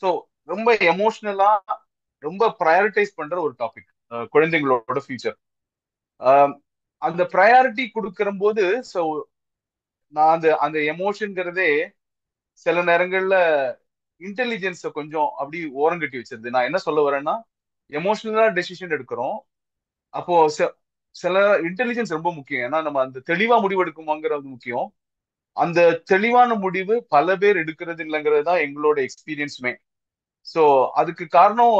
So ரொம்ப எமோஷனலா ரொம்ப ப்ரையாரிட்டைஸ் பண்ற ஒரு டாபிக் குழந்தைங்களோட ஃபியூச்சர். அந்த ப்ரையாரிட்டி கொடுக்கிற போது ஸோ நான் அந்த அந்த எமோஷன்ங்கிறதே சில நேரங்கள்ல இன்டெலிஜென்ஸை கொஞ்சம் அப்படி ஓரங்கட்டி வச்சிருது. நான் என்ன சொல்ல வரேன்னா, எமோஷனலா டெசிஷன் எடுக்கிறோம். அப்போ சில இன்டெலிஜென்ஸ் ரொம்ப முக்கியம். ஏன்னா நம்ம அந்த தெளிவா முடிவெடுக்குமாங்கிறது முக்கியம். அந்த தெளிவான முடிவு பல பேர் எடுக்கிறது இல்லைங்கிறது தான் எங்களோட எக்ஸ்பீரியன்ஸுமே. சோ அதுக்கு காரணம்,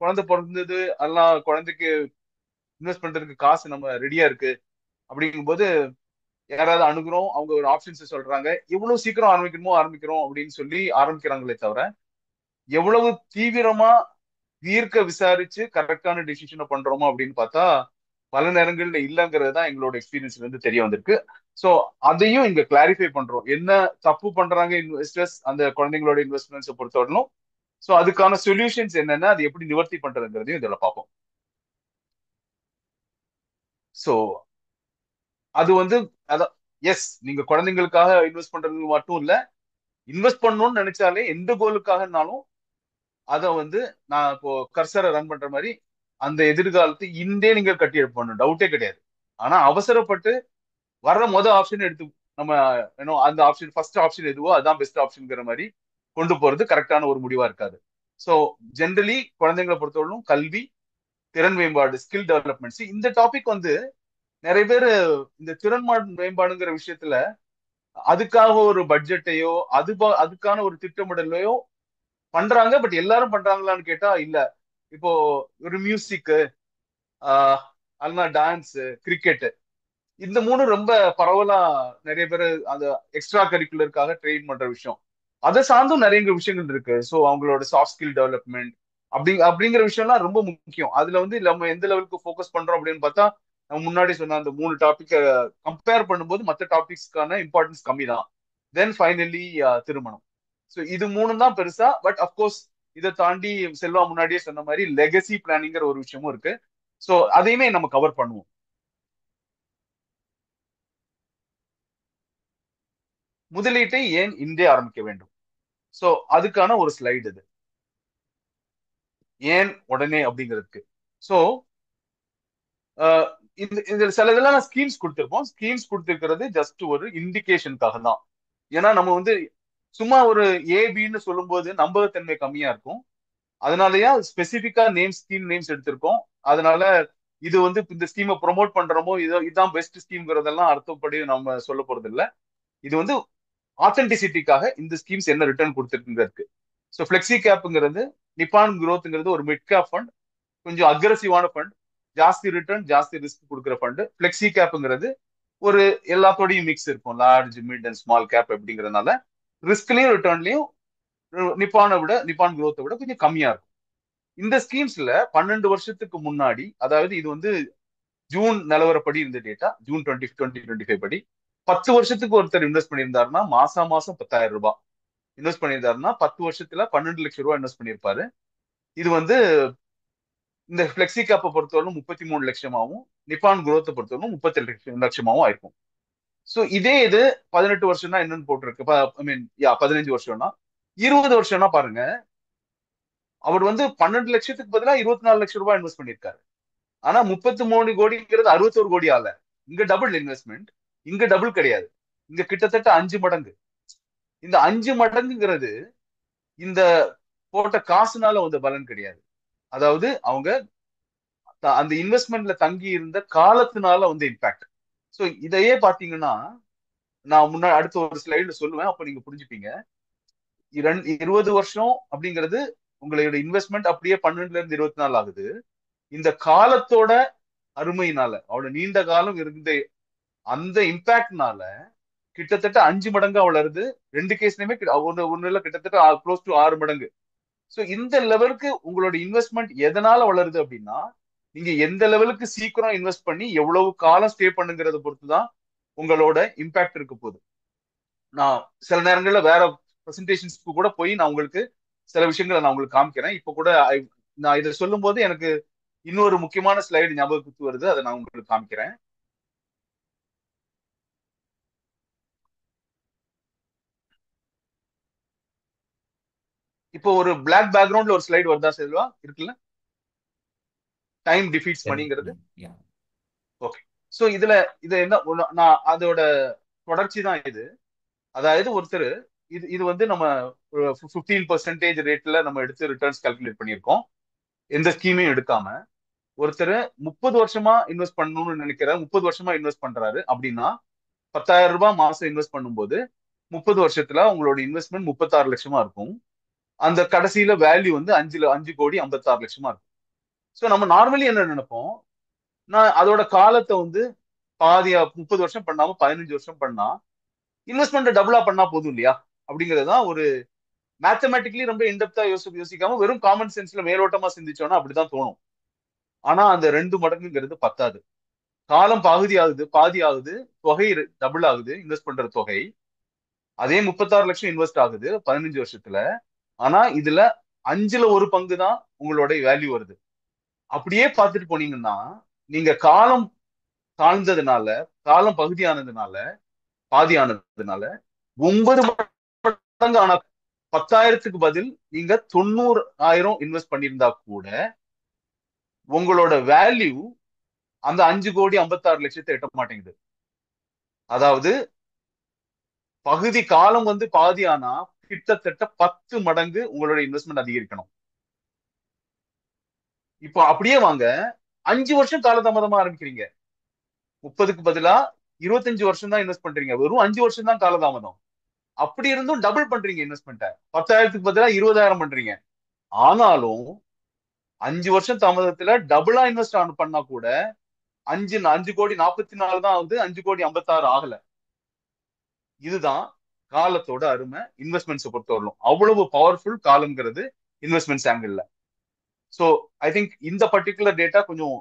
குழந்தை பிறந்தது எல்லாம் குழந்தைக்கு இன்வெஸ்ட் பண்றதுக்கு காசு நம்ம ரெடியா இருக்கு அப்படிங்கும்போது யாராவது அணுகுறோம், அவங்க ஒரு ஆப்ஷன்ஸ் சொல்றாங்க, எவ்வளவு சீக்கிரம் ஆரம்பிக்கணுமோ ஆரம்பிக்கிறோம் அப்படின்னு சொல்லி ஆரம்பிக்கிறாங்களே தவிர எவ்வளவு தீவிரமா தீர்க்க விசாரிச்சு கரெக்டான டிசிஷனை பண்றோமா அப்படின்னு பார்த்தா பல நேரங்கள்ல இல்லைங்கிறது தான் எங்களோட எக்ஸ்பீரியன்ஸ்ல இருந்து தெரிய வந்திருக்கு. சோ அதையும் இங்க கிளாரிஃபை பண்றோம், என்ன தப்பு பண்றாங்க இன்வெஸ்டர்ஸ் அந்த குழந்தைங்களோட இன்வெஸ்ட்மெண்ட்ஸை பொறுத்தவரையிலும். சோ அதுக்கான சொல்யூஷன்ஸ் என்னென்ன, அது எப்படி நிவர்த்தி பண்றதுங்கிறதையும் இதுல பார்ப்போம். சோ அது வந்து அதான், எஸ், நீங்க குழந்தைங்களுக்காக இன்வெஸ்ட் பண்றது மட்டும் இல்ல, இன்வெஸ்ட் பண்ணணும்னு நினைச்சாலே எந்த கோலுக்காகனாலும் அதை வந்து நான் இப்போ கர்சரை ரன் பண்ற மாதிரி அந்த எதிர்காலத்தை இந்தே நீங்க கட்டி எழுப்பணும், டவுட்டே கிடையாது. ஆனா அவசரப்பட்டு வர்ற ஆப்ஷன் எடுத்து நம்ம அந்த ஆப்ஷன் ஃபர்ஸ்ட் ஆப்ஷன் எதுவோ அதான் பெஸ்ட் ஆப்ஷன்ங்கிற மாதிரி கொண்டு போறது கரெக்டான ஒரு முடிவா இருக்காது. ஸோ ஜென்ரலி குழந்தைங்களை பொறுத்தவரைக்கும் கல்வி, திறன் மேம்பாடு, ஸ்கில் டெவலப்மெண்ட்ஸ், இந்த டாபிக் வந்து நிறைய பேர் இந்த திறன் மேம்பாடுங்கிற விஷயத்துல அதுக்காக ஒரு பட்ஜெட்டையோ அதுக்கான ஒரு திட்டமிடலையோ பண்றாங்க. பட் எல்லாரும் பண்றாங்களான்னு கேட்டா இல்ல. இப்போ ஒரு மியூசிக், அல்லனா டான்ஸ், கிரிக்கெட், இந்த மூணு ரொம்ப பரவலா நிறைய பேர் அந்த எக்ஸ்ட்ரா கரிக்குலருக்காக ட்ரெயின் பண்ற விஷயம். அதை சார்ந்தும் நிறைய விஷயங்கள் இருக்கு. ஸோ அவங்களோட சாஃப்ட் ஸ்கில் டெவலப்மெண்ட் அப்படிங்கிற விஷயம்லாம் ரொம்ப முக்கியம். அதுல வந்து நம்ம எந்த லெவலுக்கு ஃபோக்கஸ் பண்றோம் அப்படின்னு பார்த்தா, நம்ம முன்னாடி சொன்ன அந்த மூணு டாபிக்கை கம்பேர் பண்ணும்போது மற்ற டாபிக்ஸ்க்கான இம்பார்ட்டன்ஸ் கம்மி தான். தென் ஃபைனலி திருமணம். ஸோ இது மூணு தான் பெருசா. பட் அப்கோர்ஸ் இதை தாண்டி செல்வா முன்னாடியே சொன்ன மாதிரி லெகசி பிளானிங்கிற ஒரு விஷயமும் இருக்கு. ஸோ அதையுமே நம்ம கவர் பண்ணுவோம். முதலீட்டை ஏன் இன்றே ஆரம்பிக்க வேண்டும்? சோ அதுக்கான ஒரு ஸ்லைடு இது, ஏன் உடனே அப்படிங்கிறதுக்கு. சோ இந்த இந்த சில இதெல்லாம் ஸ்கீம்ஸ் கொடுத்திருப்போம். ஸ்கீம்ஸ் கொடுத்திருக்கிறது ஜஸ்ட் ஒரு இண்டிகேஷனுக்காக தான். ஏன்னா நம்ம வந்து சும்மா ஒரு ஏபின்னு சொல்லும் போது நம்பகத்தன்மை கம்மியா இருக்கும். அதனாலயா ஸ்பெசிபிக்கா ஸ்கீம் நேம்ஸ் எடுத்திருக்கோம். அதனால இது வந்து இந்த ஸ்கீமை ப்ரொமோட் பண்றோமோ இதோ இதுதான் பெஸ்ட் ஸ்கீம்ங்கிறதெல்லாம் அர்த்தப்படி நம்ம சொல்ல போறது இல்ல. இது வந்து ஆத்தென்டிசிட்டிக்காக இந்த ஸ்கீம்ஸ் என்ன ரிட்டர்ன் கொடுத்துருக்குங்கிறதுக்கு. ஸோ ஃபிளெக்ஸி கேப்ங்கிறது, நிப்பான் குரோத்ங்கிறது ஒரு மிட் கேப் ஃபண்ட், கொஞ்சம் அக்ரஸிவான ஃபண்ட், ஜாஸ்தி ரிட்டர்ன் ஜாஸ்தி ரிஸ்க் கொடுக்குற ஃபண்ட். ஃபிளெக்ஸி கேப்ங்கிறது ஒரு எல்லாத்தோடையும் மிக்ஸ் இருக்கும், large mid and small cap அப்படிங்கிறதுனால ரிஸ்க்லயும் ரிட்டர்ன்லயும் நிப்பான் குரோத்தை விட கொஞ்சம் கம்மியா இருக்கும். இந்த ஸ்கீம்ஸ்ல 12 வருஷத்துக்கு முன்னாடி, அதாவது இது வந்து ஜூன் நிலவரப்படி இருந்த டேட்டா, ஜூன் 2025 படி 10 வருஷத்துக்கு ஒருத்தர் இன்வெஸ்ட் பண்ணியிருந்தாருன்னா மாசம் மாசம் 10,000 ரூபாய் இன்வெஸ்ட் பண்ணியிருந்தாருன்னா 10 வருஷத்துல 12 லட்சம் ரூபாய் இன்வெஸ்ட் பண்ணியிருப்பாரு. இது வந்து இந்த பிளெக்சி கேப்பை பொறுத்தவரை 33 லட்சமாவும், நிப்பான் குரோத்தை பொறுத்தவரை 38 லட்சமாவும் ஆயிருக்கும். சோ இதே இது 18 வருஷம்னா என்னன்னு போட்டிருக்கு, ஐ மீன் 15 வருஷம்னா, 20 வருஷம்னா பாருங்க, அவர் வந்து 12 லட்சத்துக்கு பதிலா 24 லட்சம் ரூபாய் இன்வெஸ்ட் பண்ணியிருக்காரு. ஆனா 33 கோடிங்கிறது 61 கோடி ஆல. இங்க டபுள் இன்வெஸ்ட்மெண்ட், இங்க டபுள் கிடையாது, இங்க கிட்டத்தட்ட 5 மடங்கு. இந்த 5 மடங்குங்கிறது இந்த போட்ட காசுனால வந்த பலன் கிடையாது. அதாவது அவங்க அந்த இன்வெஸ்ட்மெண்ட்ல தங்கி இருந்த காலத்தினால வந்து இம்பாக்ட். சோ இதையே பாத்தீங்கன்னா, நான் முன்னாடி அடுத்த ஒரு ஸ்லைட்ல சொல்லுவேன், அப்ப நீங்க புரிஞ்சுப்பீங்க. 20 வருஷம் அப்படிங்கிறது உங்களோட இன்வெஸ்ட்மெண்ட் அப்படியே 12ல இருந்து 24 ஆகுது. இந்த காலத்தோட அருமையினால, அவ்வளவு நீண்ட காலம் இருந்த அந்த இம்பாக்ட்னால கிட்டத்தட்ட 5 மடங்கா வளருது. ரெண்டு கேஸ்லயுமே ஒண்ணுல கிட்டத்தட்ட க்ளோஸ் டு 6 மடங்கு. சோ இந்த லெவலுக்கு உங்களோட இன்வெஸ்ட்மெண்ட் எதனால வளருது அப்படின்னா, நீங்க எந்த லெவலுக்கு சீக்கிரம் இன்வெஸ்ட் பண்ணி எவ்வளவு காலம் ஸ்டே பண்ணுங்கிறத பொறுத்துதான் உங்களோட இம்பாக்ட் இருக்க போகுது. நான் சில நேரங்கள்ல வேற பிரசன்டேஷன்ஸ்க்கு கூட போய் நான் உங்களுக்கு சில விஷயங்களை நான் உங்களுக்கு காமிக்கிறேன். இப்ப கூட நான் இதை சொல்லும் போது எனக்கு இன்னொரு முக்கியமான ஸ்லைடு ஞாபகத்துக்கு வருது, அதை நான் உங்களுக்கு காமிக்கிறேன். இப்போ ஒரு பிளாக் பேக்ரவுண்ட்ல ஒரு ஸ்லைடு வருதா செல்வா? இருக்குல்ல, டைம் டிஃபீட்ஸ் மணிங்கிறது. Yeah. ஓகே. சோ இதுல இது என்ன நான் அதோட தொடர்ச்சி தான் இது. அதாவது ஒருத்தர் இது இது வந்து நம்ம 15% ரேட்ல நம்ம எடுத்து ரிட்டர்ன்ஸ் கால்குலேட் பண்ணியிருக்கோம், எந்த ஸ்கீமையும் எடுக்காம. ஒருத்தர் 30 வருஷமா இன்வெஸ்ட் பண்ணணும்னு நினைக்கிற, 30 வருஷமா இன்வெஸ்ட் பண்றாரு அப்படின்னா 10,000 ரூபாய் மாசம் இன்வெஸ்ட் பண்ணும்போது 30 வருஷத்துல உங்களோட இன்வெஸ்ட்மெண்ட் 36 லட்சமா இருக்கும். அந்த கடைசியில வேல்யூ வந்து 5,56,56,00,000 இருக்கும். ஸோ நம்ம நார்மலி என்ன நினைப்போம், நான் அதோட காலத்தை வந்து பாதியா 30 வருஷம் பண்ணாம 15 வருஷம் பண்ணா இன்வெஸ்ட்மெண்ட் டபுளா பண்ணா போதும் இல்லையா அப்படிங்கறதுதான் ஒரு மேத்தமேட்டிக்கலி ரொம்ப இன்டெப்தா யோசிக்காம வெறும் காமன் சென்ஸ்ல மேலோட்டமா சிந்திச்சோம்னா அப்படிதான் தோணும். ஆனா அந்த 2 மடங்குங்கிறது பத்தாது. காலம் பாதி ஆகுது, தொகை டபுள் ஆகுது, இன்வெஸ்ட் பண்ற தொகை. அதே 36 லட்சம் இன்வெஸ்ட் ஆகுது 15 வருஷத்துல. ஆனா இதுல 1/5 தான் உங்களோட வேல்யூ வருது. அப்படியே பார்த்துட்டு போனீங்கன்னா நீங்க காலம் தாழ்ந்ததுனால, காலம் பாதியானதுனால 9 மடங்கு ஆனா 10,000க்கு பதில் நீங்க 90,000 இன்வெஸ்ட் பண்ணியிருந்தா கூட உங்களோட வேல்யூ அந்த 5,56,00,000 எட்ட மாட்டேங்குது. அதாவது பகுதி காலம் வந்து பாதியானா கிட்டத்தட்ட 10 மடங்கு உங்களோட இன்வெஸ்ட்மெண்ட் அதிகரிக்கணும். இப்போ அப்படியே வாங்க, 5 வருஷம் காலதாமதமா ஆரம்பிக்கிறீங்க, 30க்கு பதிலா 25 வருஷம் தான் இன்வெஸ்ட் பண்றீங்க, வெறும் 5 வருஷம் தான் காலதாமதம். அப்படி இருந்தும் டபுள் பண்றீங்க இன்வெஸ்ட்மெண்ட்டை, 10,000க்கு பதிலா 20,000 பண்றீங்க. ஆனாலும் 5 வருஷம் தாமதத்துல டபுளா இன்வெஸ்ட் பண்ணா கூட 5,44,00,000 தான் ஆகுது, 5,56,00,000 ஆகல. இதுதான் காலத்தோட அருமை இன்வெஸ்ட்மெண்ட்ஸை பொறுத்தவரையிலும். அவ்வளவு பவர்ஃபுல் காலம்ங்கிறது investments angle. So I think இந்த பர்டிகுலர் டேட்டா கொஞ்சம்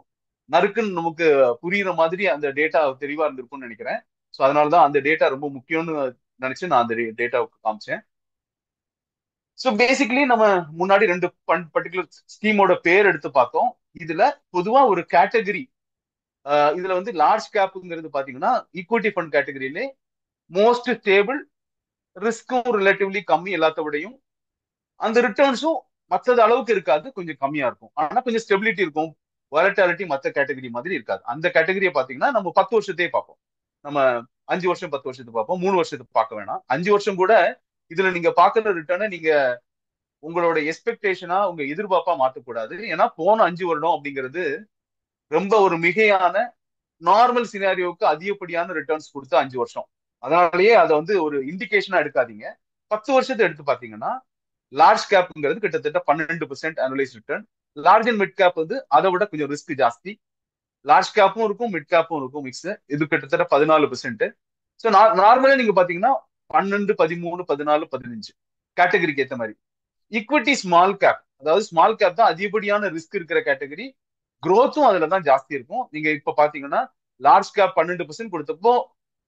நறுக்குன்னு நமக்கு புரியுற மாதிரி அந்த டேட்டா தெளிவா இருந்திருக்கும்னு நினைக்கிறேன். ஸோ அதனாலதான் அந்த டேட்டா ரொம்ப முக்கியம்னு நினைச்சு நான் அந்த டேட்டாவுக்கு காமிச்சேன். ஸோ பேசிக்கலி நம்ம முன்னாடி 2 பர்டிகுலர் ஸ்கீமோட பேர் எடுத்து பார்த்தோம். இதுல பொதுவா ஒரு கேட்டகரி, இதுல வந்து லார்ஜ் கேப்ங்கிறது பாத்தீங்கன்னா ஈக்விட்டி ஃபண்ட் கேட்டகரியிலே மோஸ்ட் ஸ்டேபிள், ரிஸ்க்கும் ரிலேட்டிவ்லி கம்மி, எல்லாத்த விடையும் அந்த ரிட்டர்ன்ஸும் மற்றது அளவுக்கு இருக்காது, கொஞ்சம் கம்மியா இருக்கும். ஆனா கொஞ்சம் ஸ்டெபிலிட்டி இருக்கும், வாலட்டாலிட்டி மற்ற கேட்டகரி மாதிரி இருக்காது. அந்த கேட்டகரியை பாத்தீங்கன்னா நம்ம 10 வருஷத்தையே பார்ப்போம். நம்ம 5 வருஷம் 10 வருஷத்தை பார்ப்போம், 3 வருஷத்துக்கு பார்க்க வேணாம். 5 வருஷம் கூட இதுல நீங்க பாக்குற ரிட்டர்னை நீங்க உங்களோட எக்ஸ்பெக்டேஷனா, உங்க எதிர்பார்ப்பா மாத்தக்கூடாது. ஏன்னா போன 5 வருடம் அப்படிங்கிறது ரொம்ப ஒரு மிகையான நார்மல் சினாரியோவுக்கு அதிகப்படியான ரிட்டர்ன்ஸ் கொடுத்த 5 வருஷம். அதனாலயே அதை வந்து ஒரு இண்டிகேஷனா எடுக்காதீங்க. 10 வருஷத்தை எடுத்து பாத்தீங்கன்னா லார்ஜ் கேப்ங்கிறது கிட்டத்தட்ட 12% analyse return. Large and mid gap வந்து அதை விட கொஞ்சம் ரிஸ்க் ஜாஸ்தி. லார்ஜ் கேப்பும் இருக்கும், மிட் கேப்பும் இருக்கும், மிக்ஸ். இது கிட்டத்தட்ட 14%. ஸோ நார்மலா நீங்க பாத்தீங்கன்னா 12, 13, 14, 15 கேட்டகரிக்கு ஏற்ற மாதிரி. ஈக்விட்டி ஸ்மால் கேப், அதாவது ஸ்மால் கேப் தான் அதிகப்படியான ரிஸ்க் இருக்கிற கேட்டகரி, growth-உம் அதுல தான் ஜாஸ்தி இருக்கும். நீங்க இப்ப பாத்தீங்கன்னா லார்ஜ் கேப் 12% கொடுத்தப்போ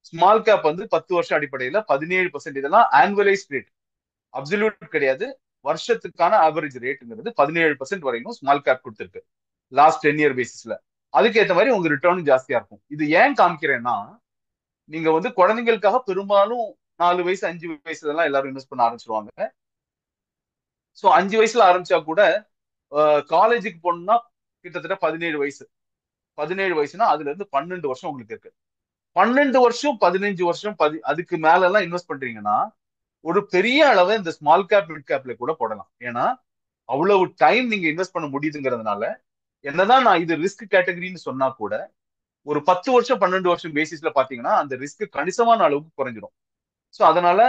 ஸ்மால் கேப் வந்து 10 வருஷம் அடிப்படையில 17%. இதெல்லாம் ஆனுவலைஸ் ரேட், அப்சல்யூட் கிடையாது. வருஷத்துக்கான ஆவரேஜ் ரேட்டுங்கிறது 17% வரைக்கும் ஸ்மால் கேப் கொடுத்துருக்கு லாஸ்ட் 10 இயர் பேசிஸ்ல. அதுக்கு ஏற்ற மாதிரி உங்க ரிட்டர்னும் ஜாஸ்தியா இருக்கும். இது ஏன் காமிக்கிறேன்னா, நீங்க வந்து குழந்தைங்களுக்காக பெரும்பாலும் 4 வயசு 5 வயசுல எல்லாம் எல்லாரும் இன்வெஸ்ட் பண்ண ஆரம்பிச்சிருவாங்க. ஸோ 5 வயசுல ஆரம்பிச்சா கூட காலேஜுக்கு போகணும்னா கிட்டத்தட்ட 17 வயசு. 17 வயசுனா அதுல இருந்து 12 வருஷம் உங்களுக்கு இருக்கு. 12 வருஷம் 15 வருஷம் அதுக்கு மேல எல்லாம் இன்வெஸ்ட் பண்றீங்கன்னா ஒரு பெரிய அளவை இந்த ஸ்மால் கேப் மிட் கேப்ல கூட போடலாம். ஏன்னா அவ்வளவு டைம் நீங்க இன்வெஸ்ட் பண்ண முடியுதுங்கிறதுனால, என்னதான் நான் இது ரிஸ்க் கேட்டகரின்னு சொன்னா கூட ஒரு 10 வருஷம் 12 வருஷம் பேசிஸ்ல பாத்தீங்கன்னா அந்த ரிஸ்க் கணிசமான அளவுக்கு குறைஞ்சிடும். ஸோ அதனால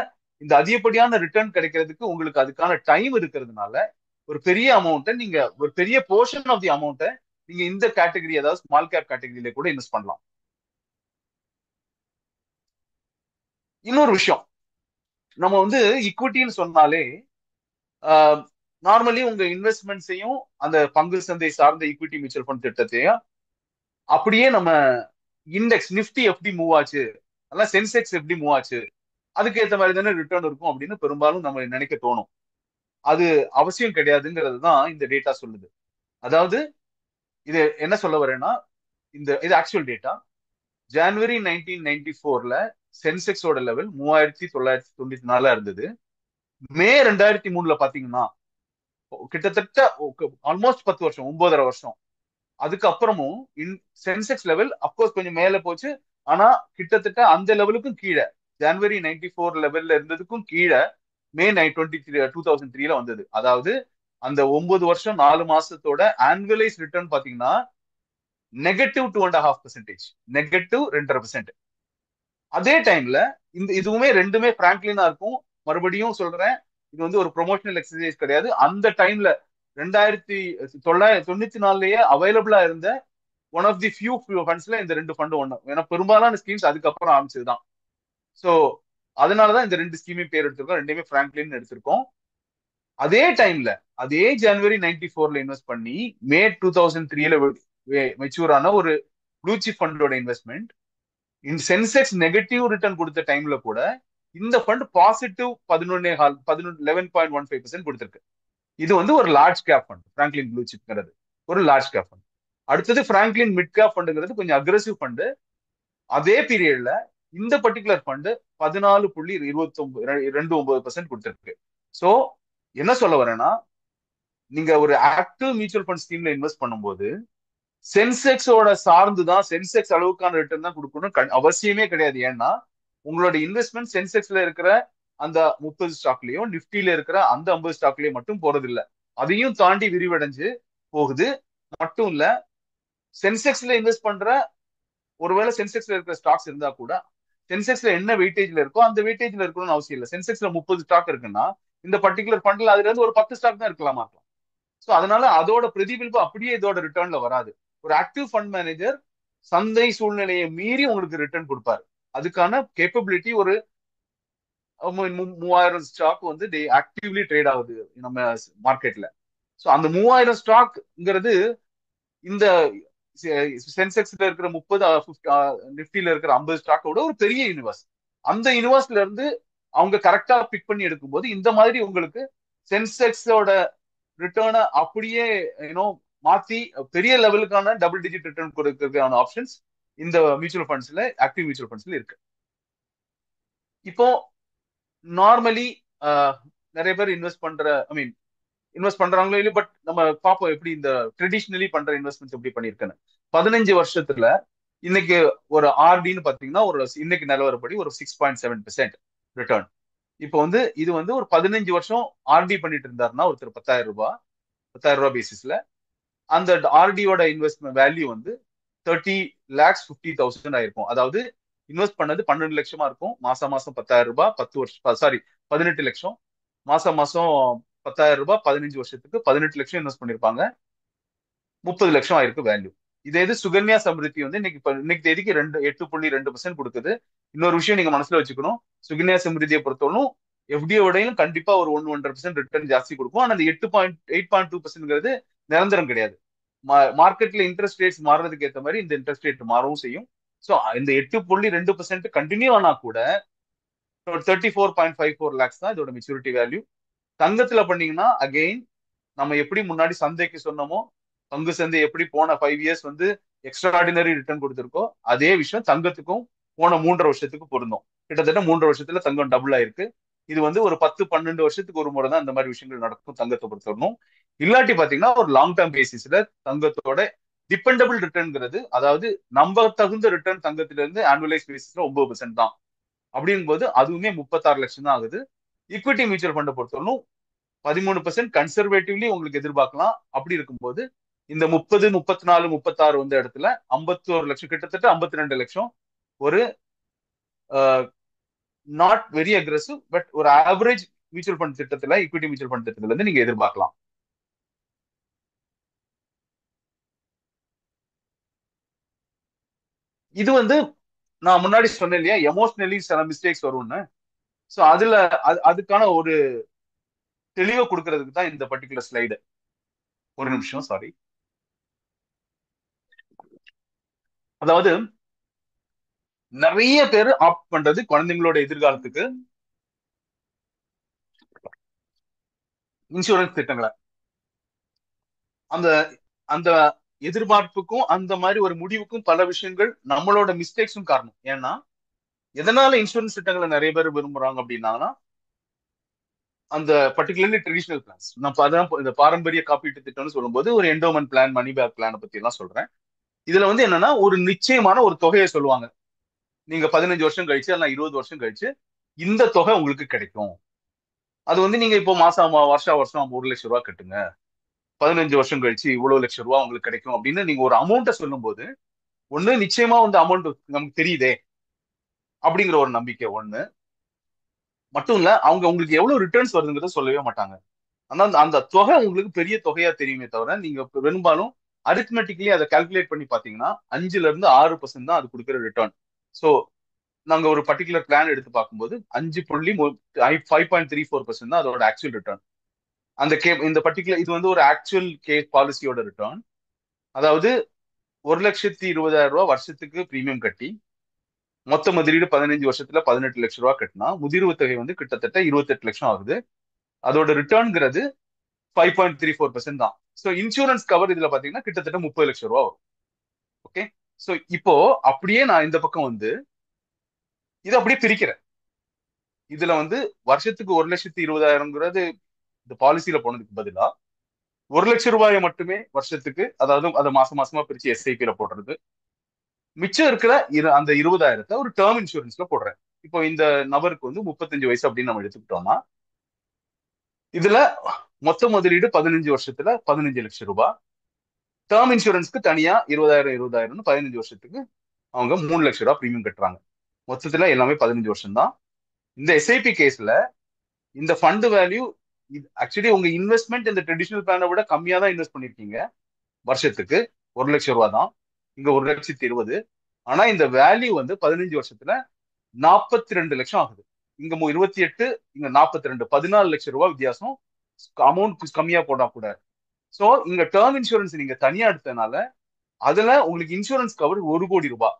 இந்த அதிகப்படியான ரிட்டர்ன் கிடைக்கிறதுக்கு உங்களுக்கு அதுக்கான டைம் இருக்கிறதுனால ஒரு பெரிய அமௌண்ட்டை நீங்க, ஒரு பெரிய போர்ஷன் ஆஃப் தி அமௌண்ட்டை நீங்க இந்த கேட்டகரி, அதாவது ஸ்மால் கேப் கேட்டகரியில கூட இன்வெஸ்ட் பண்ணலாம். இன்னொரு விஷயம், நம்ம வந்து ஈக்விட்டின்னு சொன்னாலே நார்மலி உங்க இன்வெஸ்ட்மெண்ட்ஸையும் அந்த பங்கு சந்தை சார்ந்த ஈக்விட்டி மியூச்சுவல் ஃபண்ட் திட்டத்தையும் அப்படியே நம்ம இண்டெக்ஸ் நிப்டி எப்படி மூவ் ஆச்சு, அதெல்லாம் சென்செக்ஸ் எப்படி மூவ் ஆச்சு, அதுக்கு ஏற்ற மாதிரி தானே ரிட்டர்ன் இருக்கும் அப்படின்னு பெரும்பாலும் நம்ம நினைக்க தோணும். அது அவசியம் கிடையாதுங்கிறது தான் இந்த டேட்டா சொல்லுது. அதாவது இது என்ன சொல்ல வரேன்னா, இது ஆக்சுவல் டேட்டா. ஜனவரி 1994ல சென்செக்ஸோட லெவல் 3,994 இருந்தது. மே 2003ல பாத்தீங்கன்னா கிட்டத்தட்ட ஆல்மோஸ்ட் 10 வருஷம், 9.5 வருஷம். அதுக்கப்புறமும் சென்செக்ஸ் லெவல் அப்கோர்ஸ் கொஞ்சம் மேல போச்சு. ஆனா கிட்டத்தட்ட அந்த லெவலுக்கும் கீழே, ஜனவரி 94 லெவல்ல இருந்ததுக்கும் கீழே மே 2003 வந்தது. அதாவது அந்த 9 வருஷம் 4 மாசத்தோட ஆனுவலைஸ் ரிட்டர்ன் பாத்தீங்கன்னா -2.5%, -2.5%. அதே டைம்ல இதுவுமே ரெண்டுமே பிராங்க்லினா இருக்கும். மறுபடியும் சொல்றேன், இது வந்து ஒரு ப்ரொமோஷனல் எக்ஸசைஸ் கிடையாது. அந்த டைம்ல 2994லயே அவைலபிளா இருந்த ஒன் ஆஃப் தி ஃபியூ ஃபண்ட்ஸ்ல இந்த ரெண்டு ஃபண்ட் ஒண்ணு. ஏன்னா பெரும்பாலான ஸ்கீம்ஸ் அதுக்கப்புறம் ஆரம்பிச்சதுதான். சோ அதனாலதான் இந்த ரெண்டு ஸ்கீமையும் பேர் எடுத்திருக்கோம். ரெண்டுமே பிராங்க்லின் எடுத்திருக்கோம். அதே டைம்ல அதே ஜனவரி 94ல இன்வெஸ்ட் பண்ணி மே 2003ல மெச்சூர் ஆன ஒரு ப்ளூ சிப் ஃபண்டோட இன்வெஸ்ட்மெண்ட் இந்த சென்செக்ஸ் நெகட்டிவ் ரிட்டர்ன் கொடுத்த டைம்ல கூட இந்த ஃபண்ட் பாசிட்டிவ் 11.15% கொடுத்திருக்கு. இது வந்து ஒரு large cap fund. Franklin blue சிப்ங்கிறது ஒரு லார்ஜ் கேப் ஃபண்ட். அடுத்தது பிராங்க்லின் மிட் கேப் ஃபண்டுங்கிறது கொஞ்சம் அக்ரெசிவ் ஃபண்டு. அதே பீரியட்ல இந்த பர்டிகுலர் ஃபண்டு 14.29% கொடுத்திருக்கு. சோ என்ன சொல்ல வரேன்னா, நீங்க ஒரு ஆக்டிவ் மியூச்சுவல் ஃபண்ட் ஸ்கீம்ல இன்வெஸ்ட் பண்ணும்போது சென்செக்ஸோட சார்ந்துதான், சென்செக்ஸ் அளவுக்கான ரிட்டர்ன் தான் கொடுக்கணும் அவசியமே கிடையாது. ஏன்னா உங்களோட இன்வெஸ்ட்மெண்ட் சென்செக்ஸ்ல இருக்கிற அந்த 30 ஸ்டாக்லயும், நிப்டில இருக்கிற அந்த 50 ஸ்டாக்லயும் மட்டும் போறது இல்ல, அதையும் தாண்டி விரிவடைஞ்சு போகுது. மட்டும் இல்ல, சென்செக்ஸ்ல இன்வெஸ்ட் பண்ற ஒருவேளை சென்செக்ஸ்ல இருக்கிற ஸ்டாக்ஸ் இருந்தா கூட சென்செக்ஸ்ல என்ன வெயிட்டேஜ்ல இருக்கோ அந்த வெயிட்டேஜ்ல இருக்கணும்னு அவசியம் இல்லை. சென்செக்ஸ்ல 30 ஸ்டாக் இருக்குன்னா இந்த பர்டிகுலர் ஃபண்ட்ல அதுல இருந்து ஒரு 10 ஸ்டாக் தான் இருக்கலாமா இருக்கலாம். சோ அதனால அதோட பிரதிபலிப்பு அப்படியே இதோட ரிட்டர்ன்ல வராது. ஒரு ஆக்டிவ் ஃபண்ட் மேனேஜர் சந்தை சூழ்நிலையை மீறி உங்களுக்கு ரிட்டர்ன் கொடுப்பாரு. அதுக்கான கேப்பபிலிட்டி ஒரு 3000 ஸ்டாக் வந்து ஆக்டிவ்லி ட்ரேட் ஆகுது நம்ம மார்க்கெட்ல. சோ அந்த 3000 ஸ்டாக்ங்கிறது இந்த சென்செக்ஸ்ல இருக்கிற 30 நிப்டில இருக்கிற 50 ஸ்டாக்கோட ஒரு பெரிய யூனிவர்ஸ். அந்த யூனிவர்ஸ்ல இருந்து அவங்க கரெக்டா பிக் பண்ணி எடுக்கும்போது இந்த மாதிரி உங்களுக்கு சென்செக்ஸோட ரிட்டர்னை அப்படியே யூனோ மாத்தி பெரிய லெவலுக்கான டபுள் டிஜிட் ரிட்டர்ன் கொடுக்கறதுக்கான ஆப்ஷன்ஸ் இந்த மியூச்சுவல் ஃபண்ட்ஸ்ல, ஆக்டிவ் மியூச்சுவல் ஃபண்ட்ஸ்ல இருக்கு. இப்போ நார்மலி நிறைய பேர் இன்வெஸ்ட் பண்றாங்களோ இல்லையோ, பட் நம்ம பார்ப்போம் எப்படி இந்த ட்ரெடிஷ்னலி பண்ற இன்வெஸ்ட்மெண்ட்ஸ் எப்படி பண்ணிருக்கேன்னு. 15 வருஷத்துல இன்னைக்கு ஒரு ஆர்டின்னு பாத்தீங்கன்னா ஒரு இன்னைக்கு நிலவரப்படி ஒரு 6.7% ரிட்டர்ன். இப்போ வந்து இது வந்து ஒரு 15 வருஷம் ஆர்டி பண்ணிட்டு இருந்தாருன்னா ஒருத்தர் 10,000 ரூபாய் பேசிஸ்ல அந்த ஆர்டியோட இன்வெஸ்ட்மெண்ட் வேல்யூ வந்து 30,50,000 ஆயிருக்கும். அதாவது இன்வெஸ்ட் பண்ணது 12 லட்சமா இருக்கும். மாசம் மாசம் 10,000 ரூபாய், 18 லட்சம். மாசம் மாசம் 10,000 ரூபாய், 15 வருஷத்துக்கு 18 லட்சம் இன்வெஸ்ட் பண்ணிருப்பாங்க. 30 லட்சம் ஆயிருக்கு வேல்யூ. இதே இது சுகன்யா சம்ருத்தி வந்து இன்னைக்கு தேதிக்கு 8.2% கொடுக்குது. இன்னொரு விஷயம் நீங்க மனசுல வச்சுக்கணும், சுகன்யா சம்ருத்தியை பொறுத்தவரைக்கும் எஃப்டியோடையும் கண்டிப்பா ஒரு 1.5% ரிட்டர்ன் ஜாஸ்தி கொடுக்கும். ஆனா அந்த 8.2% நிரந்தரம் கிடையாது. மார்க்கெட்ல இன்ட்ரெஸ்ட் ரேட்ஸ் மாறுறதுக்கு ஏற்ற மாதிரி இந்த இன்ட்ரெஸ்ட் ரேட் மாறவும் செய்யும். ஸோ இந்த 8.2% கண்டினியூ ஆனா கூட 34.54 லேக்ஸ் தான் இதோட மெச்சூரிட்டி வேல்யூ. தங்கத்துல பண்ணீங்கன்னா அகெயின் நம்ம எப்படி முன்னாடி சந்தைக்கு சொன்னோமோ, பங்கு சந்தை எப்படி போன 5 இயர்ஸ் வந்து எக்ஸ்ட்ராடினரி ரிட்டர்ன் கொடுத்திருக்கோ அதே விஷயம் தங்கத்துக்கும் போன 3.5 வருஷத்துக்கு பொருந்தும். கிட்டத்தட்ட 3.5 வருஷத்துல தங்கம் டபுள் ஆயிருக்கு. இது வந்து ஒரு 10-12 வருஷத்துக்கு ஒரு முறை தான் இந்த மாதிரி விஷயங்கள் நடக்கும் தங்கத்தை பொறுத்தவரைக்கும். இல்லாட்டி பாத்தீங்கன்னா ஒரு லாங் டேர்ம் பேசிஸ்ல தங்கத்தோட டிபெண்டபிள் ரிட்டர்ன்ங்கிறது, அதாவது நம்ப தகுந்த ரிட்டர்ன் தங்கத்துல இருந்து ஆனுவலைஸ் பேசிஸ்ல 9% தான். அப்படிங்கும் போது அதுவுமே 36 லட்சம் தான் ஆகுது. ஈக்விட்டி மியூச்சுவல் ஃபண்டை பொறுத்தவரைக்கும் 13% கன்சர்வேட்டிவ்லி உங்களுக்கு எதிர்பார்க்கலாம். அப்படி இருக்கும்போது இந்த 30, 34, 36 வந்த இடத்துல 51 லட்சம், கிட்டத்தட்ட 52 லட்சம் ஒரு நாட் வெரி அக்ரெசிவ் பட் ஒரு ஆவரேஜ் மியூச்சுவல் ஃபண்ட் திட்டத்துல, ஈக்விட்டி மியூச்சுவல் ஃபண்ட் திட்டத்துல இருந்து நீங்க எதிர்பார்க்கலாம். இது வந்து நான் முன்னாடி சொன்னேன் இல்லையா, எமோஷனலி சில மிஸ்டேக்ஸ் வரும்னு. ஸோ அதுல அதுக்கான ஒரு தெளிவை கொடுக்கறதுக்கு தான் இந்த பர்டிகுலர் ஸ்லைடு. ஒரு நிமிஷம், சாரி. அதாவது நிறைய பேர் ஆப்ட் பண்றது குழந்தைங்களோட எதிர்காலத்துக்கு இன்சூரன்ஸ் திட்டங்களை. அந்த அந்த எதிர்பார்ப்புக்கும் அந்த மாதிரி ஒரு முடிவுக்கும் பல விஷயங்கள் நம்மளோட மிஸ்டேக்ஸும் காரணம். ஏன்னா எதனால இன்சூரன்ஸ் திட்டங்களை நிறைய பேர் விரும்புறாங்க அப்படின்னா, அந்த பர்டிகுலர்லி ட்ரெடிஷனல் பிளான்ஸ், நான் அதான் இந்த பாரம்பரிய காப்பீட்டு திட்டம்னு சொல்லும்போது ஒரு endowment plan, money back plan பத்தி எல்லாம் சொல்றேன். இதுல வந்து என்னன்னா ஒரு நிச்சயமான ஒரு தொகையை சொல்லுவாங்க. நீங்க 15 வருஷம் கழிச்சு இல்ல 20 வருஷம் கழிச்சு இந்த தொகை உங்களுக்கு கிடைக்கும். அது வந்து நீங்க இப்போ மாசம் வருஷம் வருஷம் 1 லட்சம் ரூபாய் கட்டுங்க, 15 வருஷம் கழிச்சு இவ்வளவு லட்சம் ரூபாய் உங்களுக்கு கிடைக்கும் அப்படின்னு நீங்க ஒரு அமௌண்ட்டை சொல்லும் போது ஒண்ணு நிச்சயமா வந்து அமௌண்ட் நமக்கு தெரியுதே அப்படிங்கிற ஒரு நம்பிக்கை ஒண்ணு மட்டும் இல்ல, அவங்க உங்களுக்கு எவ்வளவு ரிட்டர்ன்ஸ் வருதுங்கிறத சொல்லவே மாட்டாங்க. ஆனா அந்த தொகை உங்களுக்கு பெரிய தொகையா தெரியுமே தவிர நீங்க பெரும்பாலும் அரித்மெட்டிக்கலி அதை கால்குலேட் பண்ணி பாத்தீங்கன்னா 5% தான் அது கொடுக்குற ரிட்டர்ன். ஸோ நாங்க ஒரு பர்டிகுலர் பிளான் எடுத்து பார்க்கும்போது 5.34% தான் அதோட ஆக்சுவல் ரிட்டர்ன். இந்த பர்டிகுலர் இது வந்து ஒரு ஆக்சுவல் கேஸ் பாலிசியோட ரிட்டர்ன். அதாவது 1,20,000 ரூபாய் வருஷத்துக்கு பிரீமியம் கட்டி மொத்த முதலீடு 15 வருஷத்துல 18 லட்சம் ரூபாய் கட்டினா முதிர்வு தொகை வந்து கிட்டத்தட்ட 28 லட்சம் ஆகுது. அதோட ரிட்டர்ன்ங்கிறது 5.34% தான். ஸோ இன்சூரன்ஸ் கவர் இதுல பாத்தீங்கன்னா கிட்டத்தட்ட 30 லட்சம் ரூபாய் வரும். ஓகே, ஸோ இப்போ அப்படியே நான் இந்த பக்கம் வந்து இதை அப்படியே பிரிக்கிறேன். இதுல வந்து வருஷத்துக்கு 1,20,000ங்கிறது இந்த பாலிசியில போனதுக்கு பதிலா 1 லட்சம் ரூபாயை மட்டுமே வருஷத்துக்கு, அதாவது அதை மாசம் மாசமா பிரிச்சு எஸ்ஐபில போடுறது, மிச்சம் இருக்கிற அந்த 20,000 ஒரு டேர்ம் இன்சூரன்ஸ்ல போடுறேன். இப்போ இந்த நபருக்கு வந்து 35 வயசு அப்படின்னு நம்ம எடுத்துக்கிட்டோம்னா இதுல மொத்த முதலீடு 15 வருஷத்துல 15 லட்சம் ரூபாய். டேர்ம் இன்சூரன்ஸ்க்கு தனியா 20,000 15 வருஷத்துக்கு அவங்க 3 லட்சம் ரூபாய் பிரீமியம் கட்டுறாங்க. மொத்தத்துல எல்லாமே 15 வருஷம் தான். இந்த எஸ்ஐபி கேஸ்ல இந்த ஃபண்ட் வேல்யூ ஆக்சுவலி உங்க இன்வெஸ்ட்மெண்ட் இந்த ட்ரெடிஷனல் பிளானை விட கம்மியா தான் இன்வெஸ்ட் பண்ணிருக்கீங்க. வருஷத்துக்கு 1 லட்சம் ரூபாய் தான், இங்க 1,20,000. ஆனா இந்த வேல்யூ வந்து 15 வருஷத்துல 42 லட்சம் ஆகுது. இங்க 28, இங்க 42, 14 லட்சம் ரூபாய் வித்தியாசம். அமௌண்ட் கம்மியா போனா கூட. சோ இங்க டேர்ம் இன்சூரன்ஸ் நீங்க தனியா எடுத்தனால அதுல உங்களுக்கு இன்சூரன்ஸ் கவர் 1 கோடி ரூபாய்.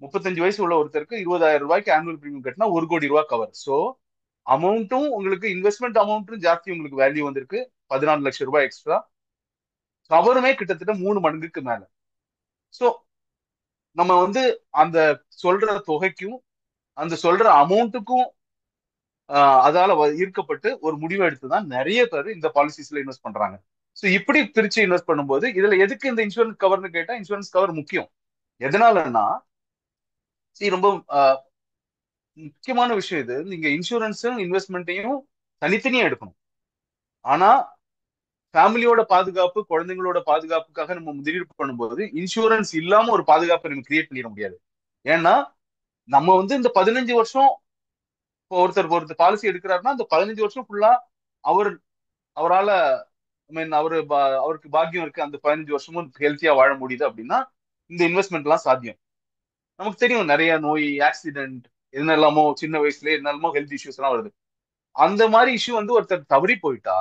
35 வயசு உள்ள ஒருத்தருக்கு 20,000 ரூபாய்க்கு ஆனுவல் பிரீமியம் கட்டினா 1 கோடி ரூபாய் கவர். சோ அமௌண்ட்டும் உங்களுக்கு இன்வெஸ்ட்மெண்ட் அமௌண்ட்டும் ஜாஸ்தி, உங்களுக்கு வேல்யூ வந்திருக்கு 14 லட்சம் ரூபாய் எக்ஸ்ட்ரா. கவருமே கிட்டத்தட்ட 3 மடங்குக்கு மேல. சோ நம்ம வந்து அந்த சொல்ற தொகைக்கும் அந்த சொல்ற அமௌண்ட்டுக்கும் அதால ஈர்க்கப்பட்டு ஒரு முடிவு எடுத்துதான் நிறைய பேர் இந்த பாலிசிஸ்ல இன்வெஸ்ட் பண்றாங்க. சோ இப்படி பிரிச்சு இன்வெஸ்ட் பண்ணும்போது இதுல எதுக்கு இந்த இன்சூரன்ஸ் கவர்னு கேட்டா இன்சூரன்ஸ் கவர் முக்கியம். எதனாலன்னா ரொம்ப முக்கியமான விஷயம் இது. நீங்க இன்சூரன்ஸும் இன்வெஸ்ட்மெண்ட்டையும் தனித்தனியா எடுக்கணும். ஆனா ஃபேமிலியோட பாதுகாப்பு, குழந்தைங்களோட பாதுகாப்புக்காக நம்ம முதலீடு பண்ணும்போது இன்சூரன்ஸ் இல்லாம ஒரு பாதுகாப்பை நம்ம கிரியேட் பண்ணிட முடியாது. ஏன்னா நம்ம வந்து இந்த 15 வருஷம் இப்போ ஒருத்தர் பாலிசி எடுக்கிறாருன்னா அந்த 15 வருஷம் ஃபுல்லா அவர் அவரால அவருக்கு பாக்கியம் இருக்கு, அந்த 15 வருஷமும் ஹெல்த்தியா வாழ முடியுது அப்படின்னா இந்த இன்வெஸ்ட்மெண்ட் எல்லாம் சாத்தியம். நமக்கு தெரியும் நிறைய நோய், ஆக்சிடென்ட், என்னெல்லாமோ சின்ன வயசுல என்னெல்லாமோ ஹெல்த் இஷ்யூஸ் எல்லாம் வருது. அந்த மாதிரி இஷ்யூ வந்து ஒருத்தர் தவறி போயிட்டா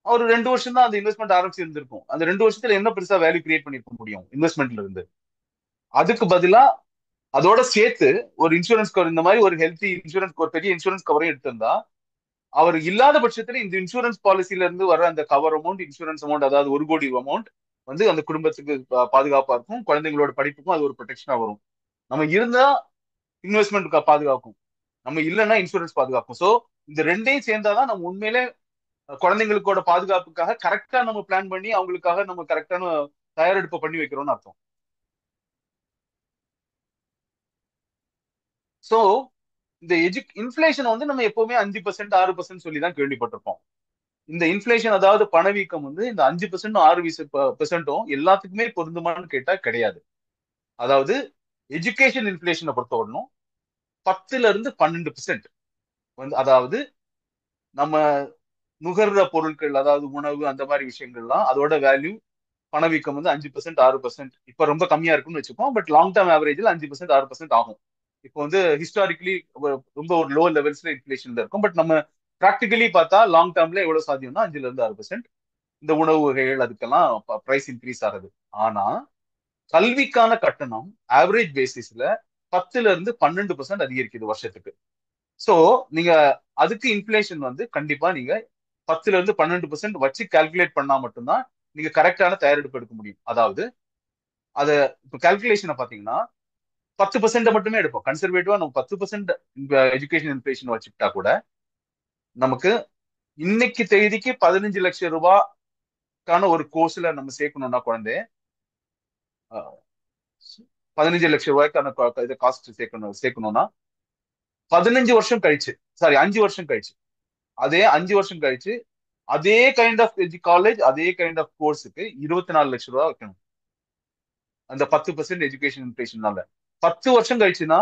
அவர் 2 வருஷம் தான் அந்த இன்வெஸ்ட்மெண்ட் ஆரம்பிச்சு இருந்திருக்கும். அந்த 2 வருஷத்துல என்ன பெருசா வேல்யூ கிரியேட் பண்ணிருக்க முடியும் இன்வெஸ்ட்மெண்ட்ல இருந்து? அதுக்கு பதிலா அதோட சேர்த்து ஒரு இன்சூரன்ஸ் கவர், இந்த மாதிரி ஒரு ஹெல்த்தி இன்சூரன்ஸ், ஒரு பெரிய இன்சூரன்ஸ் கவரையும் எடுத்திருந்தா அவர் இல்லாத பட்சத்துல இந்த இன்சூரன்ஸ் பாலிசில இருந்து வர அந்த கவர் அமௌண்ட், இன்சூரன்ஸ் அமௌண்ட், அதாவது 1 கோடி அமௌண்ட் வந்து அந்த குடும்பத்துக்கு பாதுகாப்பா இருக்கும். குழந்தைங்களோட படிப்புக்கும் அது ஒரு ப்ரொடெக்ஷனா வரும். நம்ம இருந்தா இன்வெஸ்ட்மெண்ட் பாதுகாக்கும், நம்ம இல்லைன்னா இன்சூரன்ஸ் பாதுகாக்கும். சோ இந்த ரெண்டையும் சேர்ந்தாதான் நம்ம உண்மையிலே குழந்தைங்களுக்கோட பாதுகாப்புக்காக கரெக்டா நம்ம பிளான் பண்ணி அவங்களுக்காக நம்ம கரெக்டான தயாரெடுப்பு பண்ணி வைக்கிறோம்னு அர்த்தம். சோ இந்த இன்ஃபிளேஷன் வந்து நம்ம எப்பவுமே 5% 6% சொல்லி தான் கேள்விப்பட்டிருப்போம். இந்த இன்ஃபிளேஷன் அதாவது பணவீக்கம் வந்து இந்த 5% 6% எல்லாத்துக்குமே பொருந்துமான்னு கேட்டா கிடையாது. அதாவது எஜுகேஷன் இன்ஃபிளேஷனை பொறுத்தவரைக்கும் 10% வந்து, அதாவது நம்ம நுகர்ற பொருட்கள், அதாவது உணவு அந்த மாதிரி விஷயங்கள்லாம் அதோட வேல்யூ பணவீக்கம் வந்து 5% 6%. இப்ப ரொம்ப கம்மியா இருக்குன்னு வச்சுப்போம். பட் லாங் டேர்ம் ஆவரேஜ்ல 5% 6% ஆகும். இப்போ வந்து ஹிஸ்டாரிக்கலி ரொம்ப ஒரு லோ லெவல்ஸ்ல இன்ஃபிளேஷன்ல இருக்கும். பட் நம்ம ப்ராக்டிகலி பார்த்தா லாங் டேர்ம்ல எவ்வளவு சாத்தியம்னா 5% இந்த உணவு வகைகள் அதுக்கெல்லாம் பிரைஸ் இன்க்ரீஸ் ஆகுது. ஆனா கல்விக்கான கட்டணம் ஆவரேஜ் பேசிஸ்ல 10% அதிகரிக்குது வருஷத்துக்கு. சோ நீங்க அதுக்கு இன்ஃபிளேஷன் வந்து கண்டிப்பா நீங்க 10% வச்சு கால்குலேட் பண்ணா மட்டும்தான் நீங்க கரெக்டான தயாரெடுப்பு எடுக்க முடியும். அதாவது அத இப்ப கால்குலேஷனை பாத்தீங்கன்னா 10% மட்டுமே எடுப்போம். கன்சர்வேட்டிவா நம்ம 10% எஜுகேஷன் இன்ஃபிளேஷன் வச்சுக்கிட்டா கூட நமக்கு இன்னைக்கு தேதிக்கு 15 லட்சம் ரூபாய்க்கான ஒரு கோர்ஸ்ல நம்ம சேர்க்கணும்னா குழந்தை 15 லட்சம் ரூபாய்க்கான இதை காஸ்ட் சேர்க்கணும்னா 15 வருஷம் கழிச்சு, சாரி 5 வருஷம் கழிச்சு, அதே 5 வருஷம் கழிச்சு அதே கைண்ட் ஆஃப் காலேஜ் அதே கைண்ட் ஆஃப் கோர்ஸுக்கு 24 லட்சம் ரூபாய் வைக்கணும். அந்த 10% எஜுகேஷன் இன்ஃபிளேஷனால 10 வருஷம் கழிச்சுன்னா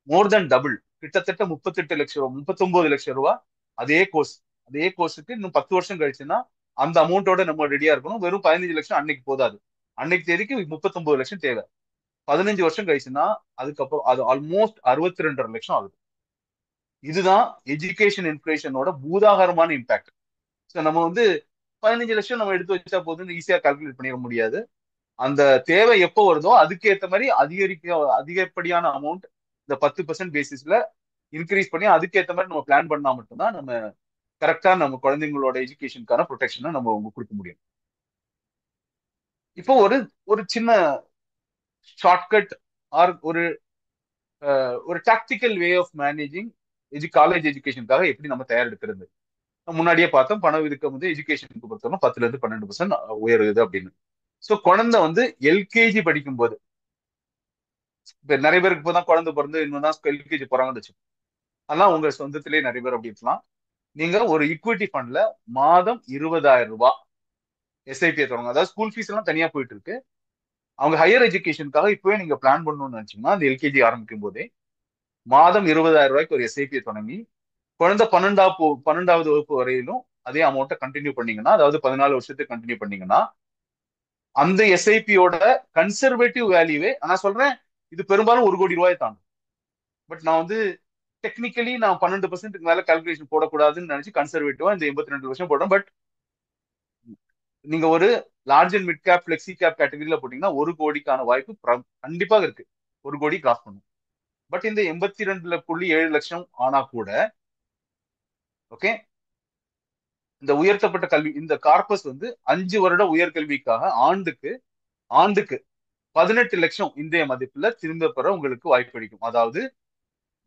மோர் தென் டபுள், கிட்டத்தட்ட 38 லட்சம் 39 லட்சம் ரூபாய். அதே கோர்ஸ் அதே கோர்ஸுக்கு இன்னும் 10 வருஷம் கழிச்சுன்னா அந்த அமௌண்ட்டோட நம்ம ரெடியா இருக்கணும். வெறும் 15 லட்சம் அன்னைக்கு போதாது. அன்னைக்கு தேதிக்கு 39 லட்சம் தேவை. 15 வருஷம் கழிச்சுன்னா அதுக்கப்புறம் அது ஆல்மோஸ்ட் 62.5 லட்சம் ஆகுது. இதுதான் எஜுகேஷன் இன்ஃபிளேஷனோட பூதாகரமான இம்பாக்ட். நம்ம 15 லட்சம் நம்ம எடுத்து வச்சா போதும் ஈஸியா கால்குலேட் பண்ணிட முடியாது. அந்த தேவை எப்போ வருதோ அதுக்கு ஏற்ற மாதிரி அதிகப்படியான அமௌண்ட் இந்த 10% பேசிஸ்ல இன்க்ரீஸ் பண்ணி அதுக்கு ஏற்ற மாதிரி நம்ம பிளான் பண்ணா மட்டும்தான் நம்ம கரெக்டா நம்ம குழந்தைங்களோட எஜுகேஷனுக்கான ப்ரொடெக்ஷனை நம்ம கொடுக்க முடியும். இப்போ ஒரு ஒரு சின்ன ஷார்ட்கட் ஆர் ஒரு tactical way of managing college எஜுகேஷனுக்காக எப்படி நம்ம தயாரெடுக்கிறது. முன்னாடியே பார்த்தோம், பணம் விதிக்கம் எஜுகேஷனுக்கு பொறுத்தவரை 10% 12% உயருது அப்படின்னு. ஸோ குழந்தை எல்கேஜி படிக்கும் போது, இப்ப நிறைய பேருக்கு இப்பதான் குழந்தை பிறந்து இன்னும் தான் எல்கேஜி போறாங்கன்னு வச்சு, அதெல்லாம் உங்க சொந்தத்திலேயே நிறைய பேர் அப்படி இருக்கலாம். நீங்க ஒரு ஈக்விட்டி ஃபண்ட்ல மாதம் 20,000 ரூபாய் எஸ்ஐபி தொடங்க. அதாவது ஸ்கூல் ஃபீஸ் எல்லாம் தனியா போயிட்டு இருக்கு. அவங்க ஹையர் எஜுகேஷனுக்காக இப்பவே நீங்க பிளான் பண்ணணும்னு நினைச்சீங்கன்னா அந்த எல்கேஜி ஆரம்பிக்கும் போதே மாதம் 20,000 ரூபாய்க்கு ஒரு எஸ்ஐபியை தொடங்கி குழந்தை 12வது வகுப்பு வரையிலும் அதே அமௌண்ட்டை கண்டினியூ பண்ணீங்கன்னா, அதாவது 14 வருஷத்துக்கு கண்டினியூ பண்ணீங்கன்னா அந்த எஸ்ஐபியோட கன்சர்வேட்டிவ் வேல்யூவே நான் சொல்றேன், இது பெரும்பாலும் 1 கோடி ரூபாய் தாண்டும். பட் நான் டெக்னிக்கலி நான் 12% மேல கால்குலேஷன் போடக்கூடாதுன்னு நினைச்சு கன்சர்வேட்டிவா இந்த 82 வருஷம் போடுறேன். பட் நீங்க ஒரு large and mid cap flexi cap கேட்டகரியில போட்டீங்கன்னா 1 கோடிக்கான வாய்ப்பு கண்டிப்பாக இருக்கு. 1 கோடி கிராஸ் பண்ணும். பட் இந்த 82.7 லட்சம் ஆனா கூட ஓகே, இந்த உயர்த்தப்பட்ட கல்வி இந்த கார்பஸ் 5 வருட உயர்கல்விக்காக ஆண்டுக்கு 18 லட்சம் இந்திய மதிப்புல திரும்ப பெற உங்களுக்கு வாய்ப்பு அளிக்கும். அதாவது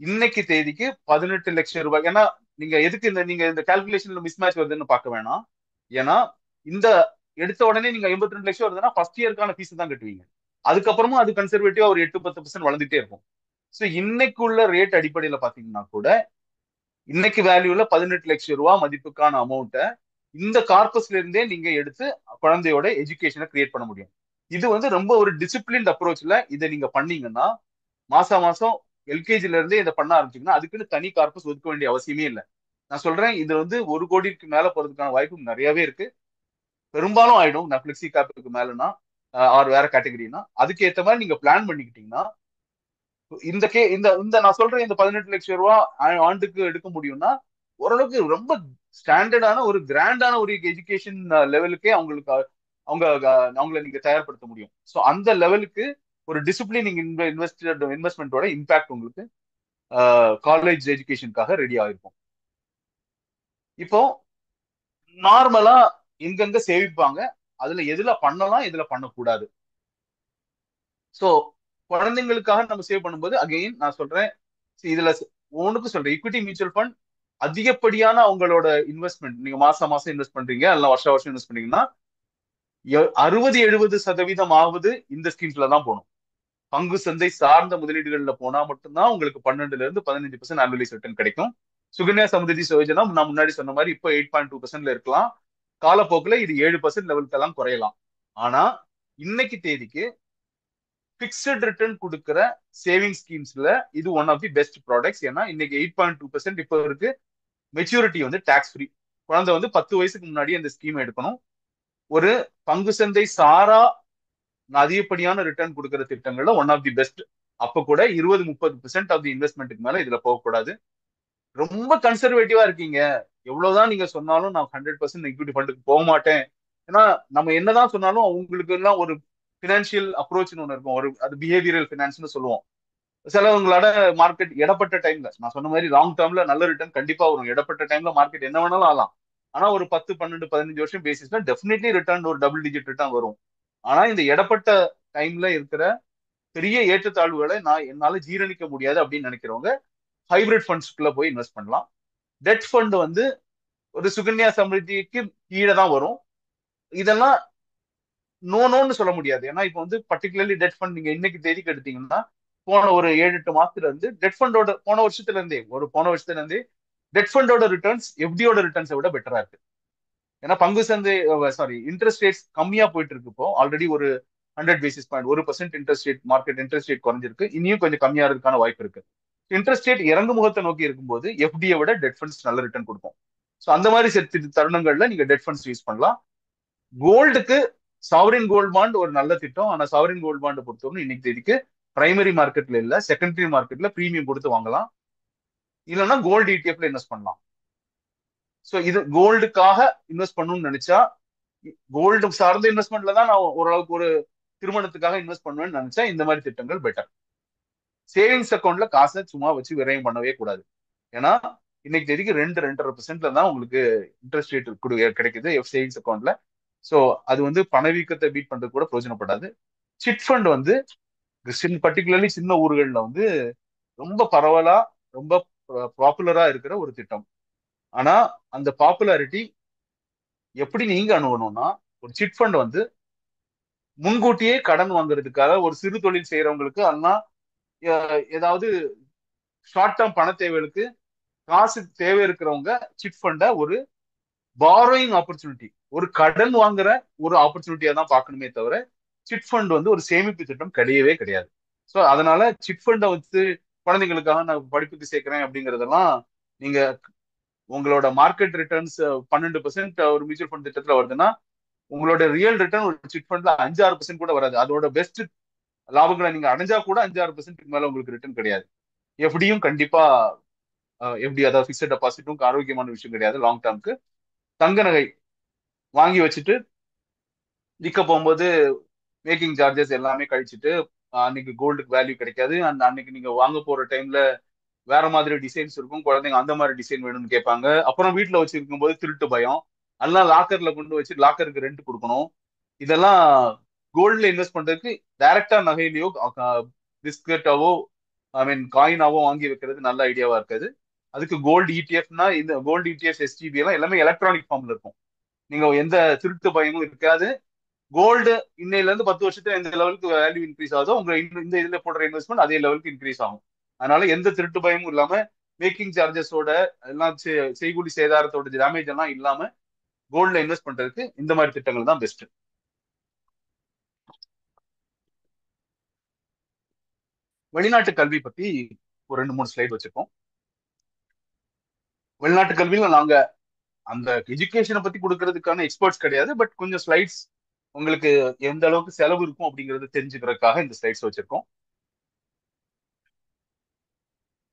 இன்னைக்கு தேதிக்கு 18 லட்சம் ரூபாய். ஏன்னா நீங்க எதுக்கு நீங்க இந்த கால்குலேஷன்ல மிஸ் மேட்ச் வருதுன்னு பார்க்க வேணாம். ஏன்னா இந்த எடுத்த உடனே நீங்க 82 லட்சம் வருதுன்னா ஃபர்ஸ்ட் இயருக்கான ஃபீஸ் தான் கட்டுவீங்க. அதுக்கப்புறமா அது கன்சர்வேட்டிவா ஒரு 8-10% வளர்ந்துட்டே இருக்கும். ஸோ இன்னைக்கு உள்ள ரேட் அடிப்படையில பாத்தீங்கன்னா கூட இன்னைக்கு வேல்யூல 18 லட்சம் ரூபாய் மதிப்புக்கான அமௌண்ட்டை இந்த கார்பஸ்ல இருந்தே நீங்க எடுத்து குழந்தையோட எஜுகேஷனை கிரியேட் பண்ண முடியும். இது ரொம்ப ஒரு டிசிப்ளின்ட் அப்ரோச்ல இதை நீங்க பண்ணீங்கன்னா மாசம் எல்கேஜில இருந்தே இதை பண்ண ஆரம்பிச்சீங்கன்னா அதுக்குன்னு தனி கார்பஸ் ஒதுக்க வேண்டிய அவசியமே இல்லை. நான் சொல்றேன், இது 1 கோடிக்கு மேல போறதுக்கான வாய்ப்பு நிறையவே இருக்கு. பெரும்பாலும் ஆயிடும். நான் பிளெக்சி கேப்புக்கு மேலனா ஆர் வேற கேட்டகரினா அதுக்கு ஏற்ற மாதிரி நீங்க பிளான் பண்ணிக்கிட்டீங்கன்னா இந்த நான் சொல்றேன் இந்த 18 லட்சம் ரூபாய் ஆண்டுக்கு எடுக்க முடியும்னா ஓரளவுக்கு ரொம்ப ஸ்டாண்டர்டான ஒரு கிராண்டான ஒரு எஜுகேஷன் லெவலுக்கே அவங்கள நீங்க தயார்படுத்த முடியும். ஸோ அந்த லெவலுக்கு ஒரு டிசிப்ளினிங் இன்வெஸ்ட்மெண்டோட இம்பாக்ட் உங்களுக்கு காலேஜ் எஜுகேஷனுக்காக ரெடி ஆயிருக்கும். இப்போ நார்மலா எங்கெங்க சேவிப்பாங்க, அதுல எதுல பண்ணலாம் எதுல பண்ணக்கூடாது. ஸோ குழந்தைங்களுக்காக நம்ம சேவ் பண்ணும்போது அகைன் நான் சொல்றேன், இதுல ஒண்ணுக்கு சொல்றேன், ஈக்விட்டி மியூச்சுவல் ஃபண்ட் அதிகப்படியான அவங்களோட இன்வெஸ்ட்மெண்ட் நீங்க மாசம் இன்வெஸ்ட் பண்றீங்க, அல்ல வருஷம் இன்வெஸ்ட் பண்ணீங்கன்னா 60-70% ஆகுது இந்த ஸ்கீம்ஸ்ல தான் போகணும். பங்கு சந்தை சார்ந்த முதலீடுகள்ல போனா மட்டும்தான் உங்களுக்கு 12-15% ஆனுவலைஸ் ரிட்டர்ன் கிடைக்கும். சுகன்யா சமரிதி யோஜனா நான் முன்னாடி சொன்ன மாதிரி இப்போ 8.2% இருக்கலாம். காலப்போக்கில் இது 7% லெவலுக்கு எல்லாம் குறையலாம். ஆனா இன்னைக்கு தேதிக்கு பிக்சட் ரிட்டர்ன் கொடுக்கிற சேவிங் ஸ்கீம்ஸ்ல இது one of the best products. ஏன்னா இன்னைக்கு 8.2% இப்போ இருக்கு. Maturity tax free. குழந்தை 10 வயசுக்கு முன்னாடி அந்த ஸ்கீம் எடுக்கணும். ஒரு பங்கு சந்தை சாரா அதிகப்படியான ரிட்டர்ன் கொடுக்கிற திட்டங்கள்ல ஒன் ஆஃப் தி பெஸ்ட். அப்ப கூட 20-30% ஆஃப் தி இன்வெஸ்ட்மெண்ட்டுக்கு மேல இதுல போகக்கூடாது. ரொம்ப கன்சர்வேட்டிவா இருக்கீங்க, எவ்வளவுதான் நீங்க சொன்னாலும் நான் 100% ஈக்விட்டி ஃபண்டுக்கு போக மாட்டேன். ஏன்னா நம்ம என்னதான் சொன்னாலும் உங்களுக்கு எல்லாம் ஒரு பினான்சியல் அப்ரோச்னு ஒன்று இருக்கும். அது பிஹேவியரல் ஃபினான்ஸ்னு சொல்லுவோம். சிலவங்களோட மார்க்கெட் இடப்பட்ட டைம்ல நான் சொன்ன மாதிரி லாங் டேர்ம்ல நல்ல ரிட்டர்ன் கண்டிப்பா வரும். இடப்பட்ட டைம்ல மார்க்கெட் என்ன வேணாலும் ஆகலாம். ஆனா ஒரு 10, 12, 15 வருஷம் பேசிஸ்ல டெஃபினெட்லி ரிட்டர்ன் ஒரு டபுள் டிஜிட் ரிட்டர்ன் வரும். ஆனா இந்த இடப்பட்ட டைம்ல இருக்கிற பெரிய ஏற்றத்தாழ்வுகளை என்னால ஜீரணிக்க முடியாது அப்படின்னு நினைக்கிறவங்க ஹைபிரிட் ஃபண்ட்ஸ்க்குள்ள போய் இன்வெஸ்ட் பண்ணலாம். டெட் ஃபண்ட் ஒரு சுகன்யா சமிருத்திக்கு கீழே தான் வரும். இதெல்லாம் நோன்னு சொல்ல முடியாது. ஏன்னா இப்போ வந்து பர்டிகுலர்லி டெட் ஃபண்ட் நீங்க இன்னைக்கு தேதிக்கு எடுத்தீங்கன்னா போன ஒரு 7-8 மாசத்துல இருந்து டெட் ஃபண்டோட போன வருஷத்துல இருந்தே டெட் ஃபண்டோட ரிட்டர்ன்ஸ் எஃப்டியோட ரிட்டர்ன்ஸை விட பெட்டரா இருக்கு. ஏன்னா பங்கு சந்தை இன்ட்ரெஸ்ட் ரேட்ஸ் கம்மியா போயிட்டு இருக்கு. இப்போ ஆல்ரெடி ஒரு 100 basis point 1% interest rate market interest rate குறைஞ்சிருக்கு. இனியும் கொஞ்சம் கம்மியாகிறதுக்கான வாய்ப்பு இருக்கு. இன்ட்ரெஸ்ட் ரேட் இறங்கு முகத்தை நோக்கி இருக்கும்போது எஃப்டியை விட டெட் ஃபண்ட்ஸ் நல்ல ரிட்டர்ன் கொடுக்கும். ஸோ அந்த மாதிரி தருணங்கள்ல நீங்க டெட் ஃபண்ட்ஸ் யூஸ் பண்ணலாம். கோல்டுக்கு சாவரின் கோல்ட் பாண்ட் ஒரு நல்ல திட்டம். ஆனா சாவரின் கோல்ட் பாண்ட் பொறுத்தவரை இன்னைக்கு தேதிக்கு பிரைமரி மார்க்கெட்ல இல்ல, செகண்டரி மார்க்கெட்ல பிரீமியம் கொடுத்து வாங்கலாம். இல்லைன்னா கோல்டு இடிஎஃப்ல இன்வெஸ்ட் பண்ணலாம். ஸோ இது கோல்டுக்காக இன்வெஸ்ட் பண்ணணும்னு நினைச்சா, கோல்டு சார்ந்த இன்வெஸ்ட்மெண்ட்ல தான் நான் ஓரளவுக்கு ஒரு திருமணத்துக்காக இன்வெஸ்ட் பண்ணுவேன்னு நினைச்சா இந்த மாதிரி திட்டங்கள் பெட்டர். சேவிங்ஸ் அக்கௌண்ட்ல காசை சும்மா வச்சு விரயம் பண்ணவே கூடாது. ஏன்னா இன்னைக்கு தேதிக்கு 2-2.5% தான் உங்களுக்கு இன்ட்ரெஸ்ட் ரேட் கிடைக்குது சேவிங்ஸ் அக்கௌண்ட்ல. ஸோ அது வந்து பணவீக்கத்தை பீட் பண்றது கூட பிரயோஜனப்படாது. சிட் ஃபண்ட் வந்து பர்டிகுலர்லி சின்ன ஊர்கள்ல வந்து ரொம்ப பரவலா ரொம்ப பாப்புலரா இருக்கிற ஒரு திட்டம். ஆனா அந்த பாப்புலாரிட்டி எப்படி நீங்க அணுகணும்னா, ஒரு சிட் ஃபண்ட் வந்து முன்கூட்டியே கடன் வாங்குறதுக்காக ஒரு சிறு தொழில் செய்யறவங்களுக்கு அண்ணா ஏதாவது ஷார்ட் டேர்ம் பண தேவைகளுக்கு காசு தேவை இருக்கிறவங்க சிட் ஃபண்ட ஒரு பாரோயிங் ஆப்பர்ச்சுனிட்டி, ஒரு கடன் வாங்குற ஒரு ஆப்பர்ச்சுனிட்டியா தான் பார்க்கணுமே தவிர சிட் ஃபண்ட் வந்து ஒரு சேமிப்பு திட்டம் கிடையவே கிடையாது. ஸோ அதனால சிட் ஃபண்டை வந்து குழந்தைங்களுக்காக நான் படிப்புக்கு சேர்க்கிறேன் அப்படிங்கறதெல்லாம் நீங்க உங்களோட மார்க்கெட் ரிட்டர்ன்ஸ் 12% ஒரு மியூச்சுவல் ஃபண்ட் திட்டத்துல வருதுன்னா உங்களோட ரியல் ரிட்டர்ன் ஒரு சிட் ஃபண்ட்ல 5-6% கூட வராது. அதோட பெஸ்ட் லாபங்களை நீங்க அடைஞ்சா கூட 5-6% மேல உங்களுக்கு ரிட்டர்ன் கிடையாது. எஃப்டியும் கண்டிப்பா எஃப்டி அதாவது பிக்சட் டெபாசிட்டும் ஆரோக்கியமான விஷயம் கிடையாது லாங் டேர்ம்க்கு. தங்க நகை வாங்கி வச்சுட்டு விற்க போகும்போது மேக்கிங் சார்ஜஸ் எல்லாமே கழிச்சிட்டு அன்னைக்கு கோல்டுக்கு வேல்யூ கிடைக்காது. அந்த அன்னைக்கு நீங்க வாங்க போற டைம்ல வேற மாதிரி டிசைன்ஸ் இருக்கும். குழந்தைங்க அந்த மாதிரி டிசைன் வேணும்னு கேட்பாங்க. அப்புறம் வீட்டுல வச்சிருக்கும் போது திருட்டு பயம். எல்லாம் லாக்கர்ல கொண்டு வச்சு லாக்கருக்கு ரெண்ட் கொடுக்கணும். இதெல்லாம் கோல்ட்ல இன்வெஸ்ட் பண்றதுக்கு டைரக்டா நகையிலயோ பிஸ்கட்டாவோ ஐ மீன் காயினாவோ வாங்கி வைக்கிறது நல்ல ஐடியாவா இருக்காது. அதுக்கு கோல்டு இடிஎஃப்னா இந்த கோல்டு இடிஎஃப் எஸ்டிபி எல்லாம் எல்லாமே எலக்ட்ரானிக் ஃபார்ம்ல இருக்கும். நீங்க எந்த திருட்டு பயமும் இருக்காது. கோல்டு இன்னையில இருந்து 10 வருஷத்துல எந்த லெவலுக்கு வேல்யூ இன்க்ரீஸ் ஆகுதோ உங்க இந்த இதுல போடுற இன்வெஸ்ட்மெண்ட் அதே லெவலுக்கு இன்க்ரீஸ் ஆகும். அதனால எந்த திருட்டு பயமும் இல்லாம மேக்கிங் சார்ஜஸோட எல்லாம் செய்கூலி சேதாரத்தோட டேமேஜ் எல்லாம் இல்லாம கோல்ட்ல இன்வெஸ்ட் பண்றதுக்கு இந்த மாதிரி திட்டங்கள் தான் பெஸ்ட். வெளிநாட்டு கல்வி பத்தி ஒரு 2-3 ஸ்லைடு வச்சிருக்கோம். வெளிநாட்டு கல்வியில நாங்க அந்த எஜுகேஷனை பத்தி கொடுக்கறதுக்கான எக்ஸ்பர்ட்ஸ் கிடையாது. பட் கொஞ்சம் ஸ்லைட்ஸ் உங்களுக்கு எந்த அளவுக்கு செலவு இருக்கும் அப்படிங்கறது தெரிஞ்சுக்கிறதுக்காக இந்த ஸ்லைட்ஸ் வச்சிருக்கோம்.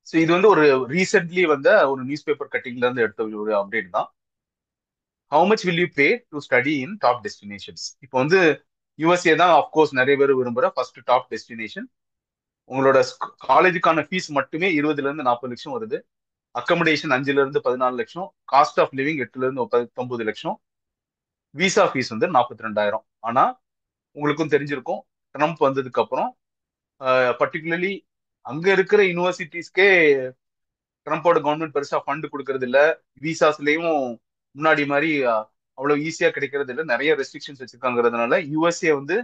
ஸோ இது வந்து ஒரு ரீசென்ட்லி வந்த ஒரு நியூஸ் பேப்பர் கட்டிங்ல இருந்து எடுத்த ஒரு அப்டேட் தான். How much will you pay to study in top destinations. இப்போ வந்து யுஎஸ்ஏ தான் அப்கோர்ஸ் நிறைய பேர் விரும்புற ஃபர்ஸ்ட் டாப் டெஸ்டினேஷன். உங்களோட காலேஜுக்கான ஃபீஸ் மட்டுமே 20-40 லட்சம் வருது. அக்கமடேஷன் 5-14 லட்சம், காஸ்ட் ஆஃப் லிவிங் 8-19 லட்சம், விசா ஃபீஸ் வந்து 42,000. ஆனா உங்களுக்கும் தெரிஞ்சிருக்கும் ட்ரம்ப் வந்ததுக்கு அப்புறம் பர்டிகுலர்லி அங்க இருக்கிற யூனிவர்சிட்டிஸ்க்கே ட்ரம்போட கவர்மெண்ட் பெருசா ஃபண்ட் கொடுக்கறது இல்ல. விசாஸ்லயும் முன்னாடி மாதிரி அவ்வளவு ஈஸியா கிடைக்கிறது இல்ல. நிறைய ரெஸ்ட்ரிக்ஷன்ஸ் வச்சிருக்காங்கிறதுனால யூஎஸ்ஏ வந்து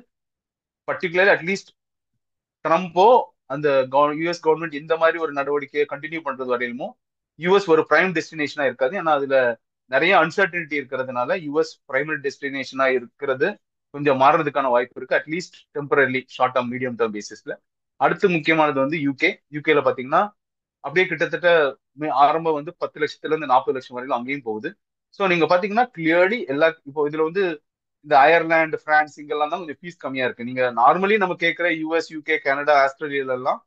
பர்டிகுலர்லி அட்லீஸ்ட் ட்ரம்போ அந்த யூஎஸ் கவர்மெண்ட் இந்த மாதிரி ஒரு நடவடிக்கையை கண்டினியூ பண்றது வரையிலுமோ யூஎஸ் ஒரு பிரைம் டெஸ்டினேஷனா இருக்காது. ஏன்னா அதுல நிறைய அன்சர்டனிட்டி இருக்கிறதுனால யூஎஸ் பிரைமரி டெஸ்டினேஷனா இருக்கிறது கொஞ்சம் மாறுறதுக்கான வாய்ப்பு இருக்கு. At least temporary short term medium term பேசிஸ்ல. அடுத்து முக்கியமானது வந்து யூகேல பாத்தீங்கன்னா அப்படியே கிட்டத்தட்ட ஆரம்பம் வந்து 10 லட்சத்துல இருந்து 40 லட்சம் வரையிலும் அங்கேயும் போகுது. ஸோ நீங்க பாத்தீங்கன்னா கிளியர்லி எல்லா இப்போ இதுல வந்து இந்த அயர்லாந்து பிரான்ஸ் இங்கெல்லாம் தான் கொஞ்சம் ஃபீஸ் கம்மியா இருக்கு. நீங்க நார்மலி நம்ம கேட்கிற யூஎஸ் யூகே கனடா ஆஸ்திரேலியால எல்லாம்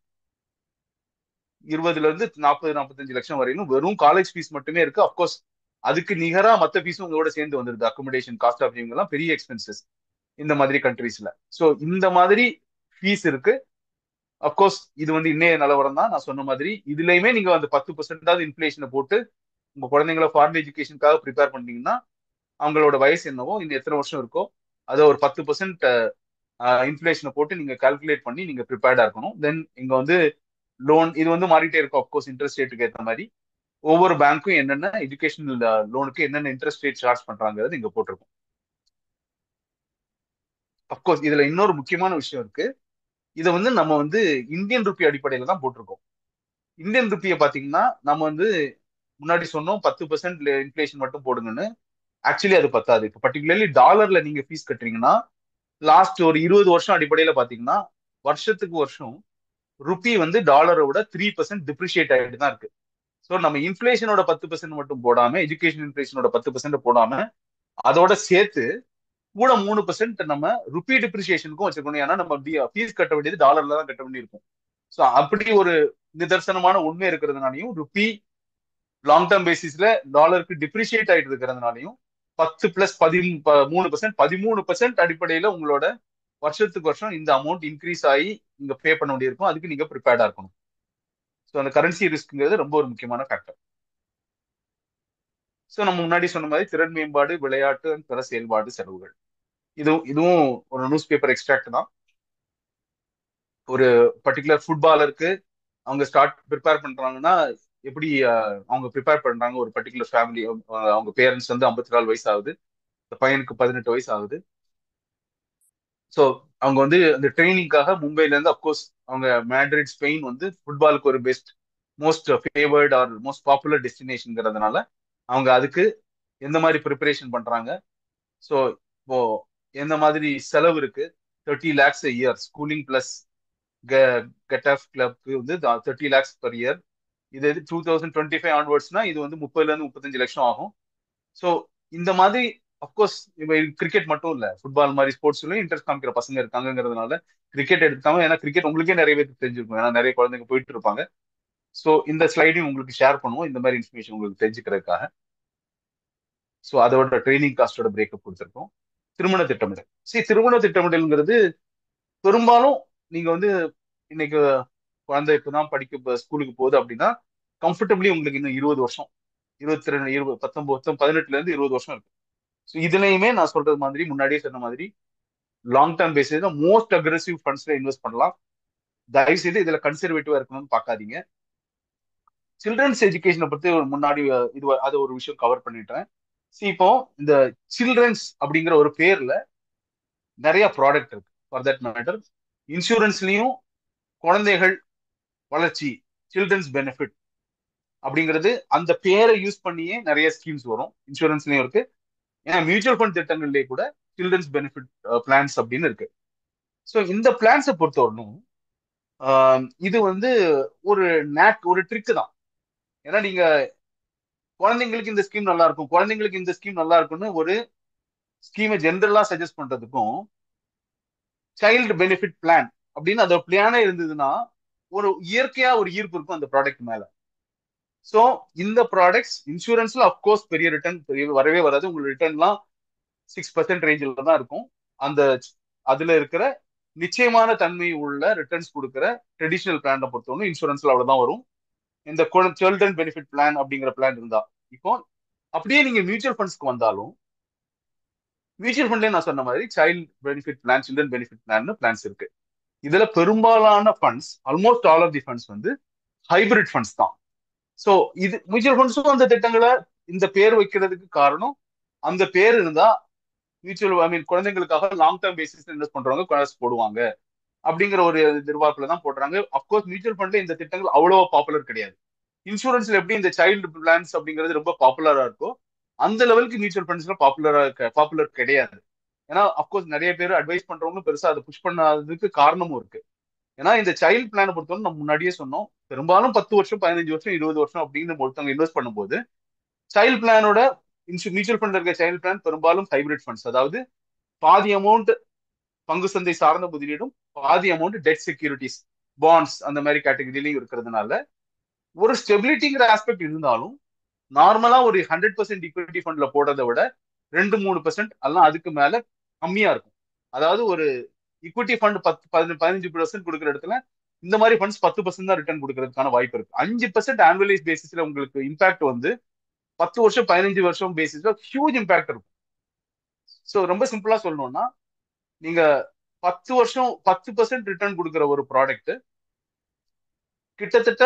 20-40-45 லட்சம் வரையிலும் வெறும் காலேஜ் ஃபீஸ் மட்டுமே இருக்கு. அப்கோர்ஸ் அதுக்கு நிகரா மத்த ஃபீஸும் உங்களோட சேர்ந்து வந்துருது. அக்கமடேஷன் காஸ்ட் ஆஃப் லிவிங் எல்லாம் பெரிய எக்ஸ்பென்சஸ் இந்த மாதிரி கண்ட்ரீஸ்ல. ஸோ இந்த மாதிரி ஃபீஸ் இருக்கு. அப்கோர்ஸ் இது வந்து இன்னைய நிலவரம் தான். நான் சொன்ன மாதிரி இதுலயுமே நீங்க அந்த 10% இன்ஃபிளேஷனை போட்டு உங்க குழந்தைங்களை ஃபாரின் எஜுகேஷனுக்காக ப்ரிப்பேர் பண்ணீங்கன்னா அவங்களோட வயசு என்னவோ இன்னும் எத்தனை வருஷம் இருக்கோ அதை ஒரு 10% இன்ஃபிளேஷனை போட்டு நீங்க கால்குலேட் பண்ணி நீங்க ப்ரிப்பேர்டா இருக்கணும். தென் இங்க வந்து லோன் இது வந்து மாறிட்டே இருக்கும் அப்கோர்ஸ் இன்ட்ரெஸ்ட் ரேட்டுக்கு ஏற்ற மாதிரி. ஒவ்வொரு பேங்க்கும் என்னென்ன எஜுகேஷனல் லோனுக்கு என்னென்ன இன்ட்ரெஸ்ட் ரேட் சார்ஜ் பண்றாங்கிறது இங்க போட்டிருக்கும். அப்கோர்ஸ் இதுல இன்னொரு முக்கியமான விஷயம் இருக்கு. இதை வந்து நம்ம வந்து இந்தியன் ருப்பி அடிப்படையில தான் போட்டிருக்கோம். இந்தியன் ருப்பியை பாத்தீங்கன்னா நம்ம வந்து முன்னாடி சொன்னோம் 10% இன்ஃபிளேஷன் மட்டும் போடுங்கன்னு. ஆக்சுவலி அது பத்தாது. இப்போ பர்டிகுலர்லி டாலர்ல நீங்க ஃபீஸ் கட்டுறீங்கன்னா லாஸ்ட் ஒரு 20 வருஷம் அடிப்படையில பாத்தீங்கன்னா வருஷத்துக்கு வருஷம் ருப்பி வந்து டாலரை விட 3% டிப்ரிஷியேட் ஆகிட்டு தான் இருக்கு. ஸோ நம்ம இன்ஃபிளேஷனோட 10% மட்டும் போடாம எஜுகேஷன் இன்ஃபிளேஷனோட 10% போடாம அதோட சேர்த்து கூட 3% நம்ம ருப்பி டிப்ரிசியேஷனுக்கும் வச்சுக்கணும். ஏன்னா நம்ம ஃபீஸ் கட்ட வேண்டியது டாலர்ல தான் கட்ட வேண்டியிருக்கும். ஸோ அப்படி ஒரு நிதர்சனமான உண்மை இருக்கிறதுனாலையும் ருப்பி லாங் டேர்ம் பேசிஸ்ல டாலருக்கு டிப்ரிஷியேட் ஆயிட்டு இருக்கிறதுனாலையும் 10 பிளஸ் 13% 13% அடிப்படையில உங்களோட வருஷத்துக்கு வருஷம் இந்த அமௌண்ட் இன்க்ரீஸ் ஆகி நீங்க பே பண்ண வேண்டியிருக்கும். அதுக்கு நீங்க ப்ரிப்பேர்டா இருக்கணும். ஸோ அந்த கரன்சி ரிஸ்க்ங்கிறது ரொம்ப ஒரு முக்கியமான ஃபேக்டர். ஸோ நம்ம முன்னாடி சொன்ன மாதிரி திறன் மேம்பாடு, விளையாட்டு, பிற செயல்பாடு செலவுகள், இதுவும் ஒரு நியூஸ் பேப்பர் எக்ஸ்ட்ராக்ட் தான். ஒரு பர்டிகுலர் ஃபுட்பாலருக்கு அவங்க ப்ரிப்பேர் பண்றாங்கன்னா எப்படி அவங்க ப்ரிப்பேர் பண்றாங்க. ஒரு பர்டிகுலர் ஃபேமிலி, அவங்க பேரண்ட்ஸ் வந்து 54 வயசு ஆகுது, இந்த பையனுக்கு 18 வயசு ஆகுது. ஸோ அவங்க வந்து அந்த ட்ரைனிங்காக மும்பைல இருந்து அப்கோர்ஸ் அவங்க மேட்ரிட் ஸ்பெயின் வந்து ஃபுட்பாலுக்கு ஒரு best most favourite or most popular டெஸ்டினேஷன்ங்கிறதுனால அவங்க அதுக்கு எந்த மாதிரி ப்ரிப்பரேஷன் பண்றாங்க. ஸோ இப்போ எந்த மாதிரி செலவு இருக்கு. 30 lakhs a year schooling plus Getafe கிளப்க்கு வந்து 30 lakhs per year. இது 2025 ஆன்வர்ட்ஸ்னா இது வந்து 30ல இருந்து 35 லட்சம் ஆகும். ஸோ இந்த மாதிரி அப்கோர்ஸ் இப்போ கிரிக்கெட் மட்டும் இல்ல, ஃபுட்பால் மாதிரி ஸ்போர்ட்ஸ்லயும் இன்ட்ரெஸ்ட் காமிக்கிற பசங்க இருக்காங்கிறதுனால கிரிக்கெட் எடுத்தாங்க. ஏன்னா கிரிக்கெட் உங்களுக்கே நிறைய பேருக்கு தெரிஞ்சிருக்கும், ஏன்னா நிறைய குழந்தைங்க போயிட்டு இருப்பாங்க. ஸோ இந்த ஸ்லைடையும் உங்களுக்கு ஷேர் பண்ணுவோம் இந்த மாதிரி இன்ஃபர்மேஷன் உங்களுக்கு தெரிஞ்சுக்கிறதுக்காக. ஸோ அதோட ட்ரைனிங் காஸ்டோட பிரேக்கப் கொடுத்துருக்கோம். திருமண திட்டமிடல். சரி, திருமண திட்டமிடல்ங்கிறது பெரும்பாலும் நீங்க வந்து இன்னைக்கு குழந்தை இப்பதான் படிக்க ஸ்கூலுக்கு போகுது அப்படின்னா கம்ஃபர்டபிளி உங்களுக்கு இன்னும் 20 வருஷம், 22, 20, 19, 18ல இருந்து 20 வருஷம் இருக்கு. ஸோ இதுலயுமே நான் சொல்றது மாதிரி முன்னாடியே சொன்ன மாதிரி long term basis most aggressive ஃபண்ட்ஸ்ல இன்வெஸ்ட் பண்ணலாம். தயவு செய்து இதுல கன்சர்வேட்டிவா இருக்கணும்னு பார்க்காதீங்க. சில்ட்ரன்ஸ் எஜுகேஷனை பத்தி முன்னாடி அது ஒரு விஷயம் கவர் பண்ணிட்டேன். இப்போ இந்த சில்ட்ரன்ஸ் அப்படிங்கிற ஒரு பேர்ல நிறைய ப்ராடக்ட் இருக்கு. ஃபார் தட் மேட்டர் இன்சூரன்ஸ்லயும் குழந்தைகள் வளர்ச்சி, சில்ட்ரன்ஸ் பெனிஃபிட் அப்படிங்கிறது அந்த பேரை யூஸ் பண்ணியே நிறைய ஸ்கீம்ஸ் வரும். இன்சூரன்ஸ்லயும் இருக்கு. ஏன்னா மியூச்சுவல் ஃபண்ட் திட்டங்கள்லயே கூட சில்ட்ரன்ஸ் பெனிஃபிட் பிளான்ஸ் அப்படின்னு இருக்கு. ஸோ இந்த பிளான்ஸை பொறுத்தவரைக்கும் இது வந்து ஒரு ஒரு ட்ரிக் தான். ஏன்னா நீங்க குழந்தைங்களுக்கு இந்த ஸ்கீம் நல்லா இருக்கும், குழந்தைங்களுக்கு இந்த ஸ்கீம் நல்லா இருக்கும்னு ஒரு ஸ்கீமை ஜென்ரலா சஜஸ்ட் பண்றதுக்கும் சைல்டு பெனிஃபிட் பிளான் அப்படின்னு அதோட பிளானே இருந்ததுன்னா ஒரு இயற்கையா ஒரு ஈர்ப்பு இருக்கும் அந்த ப்ராடக்ட் மேல. ஸோ இந்த ப்ராடக்ட்ஸ் இன்சூரன்ஸ்ல அப்கோர்ஸ் பெரிய ரிட்டர்ன் வரவே வராது. உங்களுக்கு ரிட்டர்ன்லாம் 6% ரேஞ்சில் தான் இருக்கும். அந்த அதுல இருக்கிற நிச்சயமான தன்மை உள்ள ரிட்டர்ன்ஸ் கொடுக்குற ட்ரெடிஷனல் பிளான் பொறுத்தவரை இன்சூரன்ஸ்ல அவ்வளவுதான் வரும். இந்த சில்ட்ரன் பெனிஃபிட் பிளான் அப்படிங்கிற பிளான் இருந்தா. இப்போ அப்படியே நீங்க மியூச்சுவல் ஃபண்ட்ஸ்க்கு வந்தாலும் மியூச்சுவல் ஃபண்ட்லயே நான் சொன்ன மாதிரி child benefit plan, children benefit plan plans இருக்கு. இதுல பெரும்பாலான funds, almost all of the funds வந்து ஹைபிரிட் ஃபண்ட்ஸ் தான். ஸோ இது மியூச்சுவல் ஃபண்ட்ஸும் அந்த திட்டங்களை இந்த பேர் வைக்கிறதுக்கு காரணம் அந்த பேர் இருந்தா மியூச்சுவல் குழந்தைங்களுக்காக லாங் டேர்ம் பேசிஸ்ல இன்வெஸ்ட் பண்றவங்க காசு போடுவாங்க அப்படிங்கிற ஒரு எதிர்பார்ப்புல தான் போடுறாங்க. அப்கோர்ஸ் மியூச்சுவல் ஃபண்ட்ல இந்த திட்டங்கள் அவ்வளவு பாப்புலர் கிடையாது. இன்சூரன்ஸ்ல எப்படி இந்த சைல்டு பிளான்ஸ் அப்படிங்கிறது ரொம்ப பாப்புலரா இருக்கோ அந்த லெவலுக்கு மியூச்சுவல் ஃபண்ட்ஸ்ல பாப்புலர் கிடையாது. ஏன்னா அப்கோர்ஸ் நிறைய பேர் அட்வைஸ் பண்றவங்க பெருசா அதை புஷ் பண்ணாததுக்கு காரணமும் இருக்கு. ஏன்னா இந்த சைல்டு பிளானை பொறுத்தவரை நம்ம முன்னாடியே சொன்னோம், பெரும்பாலும் 10 வருஷம், 15 வருஷம், 20 வருஷம் அப்படின்னு ஒருத்தவங்க இன்வெஸ்ட் பண்ணும்போது சைல்டு பிளானோட மியூச்சுவல் ஃபண்ட் இருக்க சைல்டு பிளான் பெரும்பாலும் ஹைபிரிட் ஃபண்ட்ஸ், அதாவது பாதி அமௌண்ட் பங்கு சந்தை சார்ந்த முதலீடும் பாதி அமௌண்ட் டெட் செக்யூரிட்டிஸ், பாண்ட்ஸ் அந்த மாதிரி கேட்டகரியிலையும் இருக்கிறதுனால ஒரு ஸ்டெபிலிட்டிங்கிற ஆஸ்பெக்ட் இருந்தாலும் நார்மலா ஒரு 100% ஈக்விட்டி ஃபண்ட்ல போடுறதை விட 2-3% எல்லாம் அதுக்கு மேல கம்மியா இருக்கும். அதாவது ஒரு ஈக்விட்டி ஃபண்ட் 10-15% கொடுக்குற இடத்துல இந்த மாதிரி ஃபண்ட்ஸ் 10% தான் ரிட்டர்ன் கொடுக்கறதுக்கான வாய்ப்பு இருக்கு. 5% ஆனுவலைஸ் பேசிஸ்ல உங்களுக்கு இம்பாக்ட் வந்து 10 வருஷம் 15 வருஷம் பேசிஸ்ல ஹியூஜ் இம்பாக்ட் இருக்கும். ஸோ ரொம்ப சிம்பிளா சொல்லணும்னா நீங்க 10 வருஷம் 10% ரிட்டர்ன் கொடுக்குற ஒரு ப்ராடக்ட் கிட்டத்தட்ட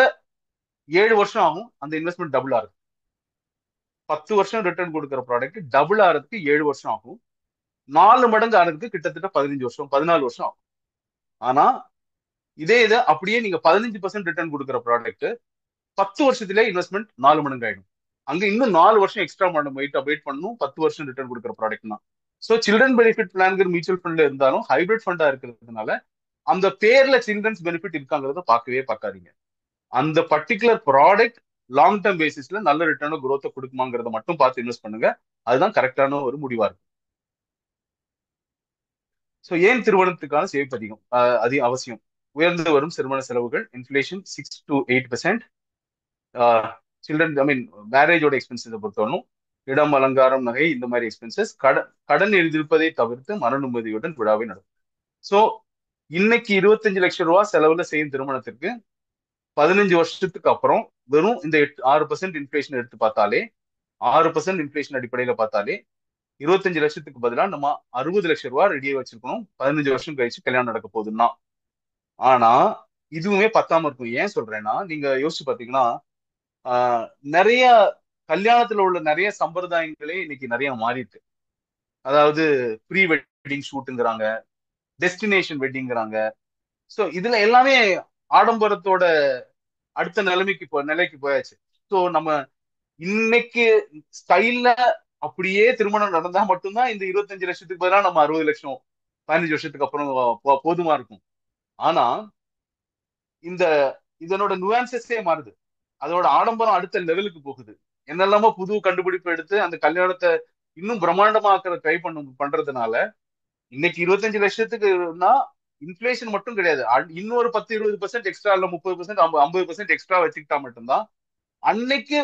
7 வருஷம் ஆகும் அந்த இன்வெஸ்ட்மெண்ட் டபுள் ஆகும். 10 வருஷம் ரிட்டர்ன் கொடுக்குற ப்ராடக்ட் டபுள் ஆகிறதுக்கு 7 வருஷம் ஆகும். 4 மடங்கு ஆகிறதுக்கு கிட்டத்தட்ட 15 வருஷம் 14 வருஷம் ஆகும். ஆனா இதை அப்படியே நீங்க 15% ரிட்டர்ன் கொடுக்குற ப்ராடக்ட் 10 வருஷத்துல இன்வெஸ்ட்மெண்ட் 4 மடங்கு ஆயிடும். அங்க இன்னும் 4 வருஷம் எக்ஸ்ட்ரா வெயிட் பண்ணணும் 10 வருஷம் ரிட்டர்ன் கொடுக்குற ப்ராடக்ட் தான். ஸோ சில்ட்ரன் பெனிஃபிட் பிளான்கிற மியூச்சுவல் ஃபண்ட்ல இருந்தாலும் ஹைபிரிட் ஃபண்டா இருக்கிறதுனால அந்த பேர்ல சில்ட்ரன்ஸ் பெனிஃபிட் இருக்காங்கிறத பார்க்கவே பார்க்காதீங்க. அந்த பர்டிகுலர் ப்ராடக்ட் லாங் டர்ம் பேசிஸ்ல நல்ல ரிட்டர்ன் குரோத்தை கொடுக்குமாங்கிறத மட்டும் பார்த்து இன்வெஸ்ட் பண்ணுங்க. அதுதான் கரெக்டான ஒரு முடிவா இருக்கும். ஸோ ஏன் திருமணத்துக்கான சேமிப்பு அதிகம் அவசியம்? உயர்ந்து வரும் திருமண செலவுகள், இன்ஃபிளேஷன் 6 to 8%, சில்ட்ரன் மேரேஜோட எக்ஸ்பென்சஸை பொறுத்தவரைக்கும் இடம், அலங்காரம், நகை, இந்த மாதிரி எக்ஸ்பென்சஸ், கடன் எழுதியிருப்பதை தவிர்த்து மன நிம்மதியுடன் விழாவை நடக்கும். ஸோ இன்னைக்கு 25 லட்சம் ரூபாய் செலவுல செய்யும் திருமணத்திற்கு 15 வருஷத்துக்கு அப்புறம் வெறும் இந்த 6% இன்ஃபிளேஷன் எடுத்து பார்த்தாலே, 6% இன்ஃபிளேஷன் அடிப்படையில பார்த்தாலே 25 லட்சத்துக்கு பதிலாக நம்ம 60 லட்சம் ரூபாய் ரெடியா வச்சிருக்கணும் 15 வருஷம் கழிச்சு கல்யாணம் நடக்க போகுதுன்னா. ஆனா இதுவுமே பத்தாம இருக்கும். ஏன் சொல்றேன்னா, நீங்க யோசிச்சு பாத்தீங்கன்னா நிறைய கல்யாணத்துல உள்ள நிறைய சம்பிரதாயங்களே இன்னைக்கு நிறைய மாறிட்டு. அதாவது ப்ரீ வெட்டிங் ஷூட்டுங்கிறாங்க, டெஸ்டினேஷன் வெட்டிங்கிறாங்க. ஸோ இதுல எல்லாமே ஆடம்பரத்தோட அடுத்த நிலைக்கு போயாச்சு. ஸோ நம்ம இன்னைக்கு ஸ்டைல்ல அப்படியே திருமணம் நடந்தா மட்டும்தான் இந்த 25 லட்சத்துக்கு பதிலாக நம்ம 60 லட்சம் 15 வருஷத்துக்கு அப்புறம் போதுமா இருக்கும். ஆனா இந்த இதனோட நுவான்சஸே மாறுது. அதோட ஆடம்பரம் அடுத்த லெவலுக்கு போகுது. என்னெல்லாமோ புது கண்டுபிடிப்பு எடுத்து அந்த கல்யாணத்தை இன்னும் பிரம்மாண்டமாக்குற ட்ரை பண்றதுனால இன்னைக்கு 25 லட்சத்துக்குன்னா இன்ஃபிளேஷன் மட்டும் கிடையாது, இன்னொரு 10-20% எக்ஸ்ட்ரா, இல்ல 30% 50% எக்ஸ்ட்ரா வச்சுக்கிட்டா மட்டும்தான் அன்னைக்கு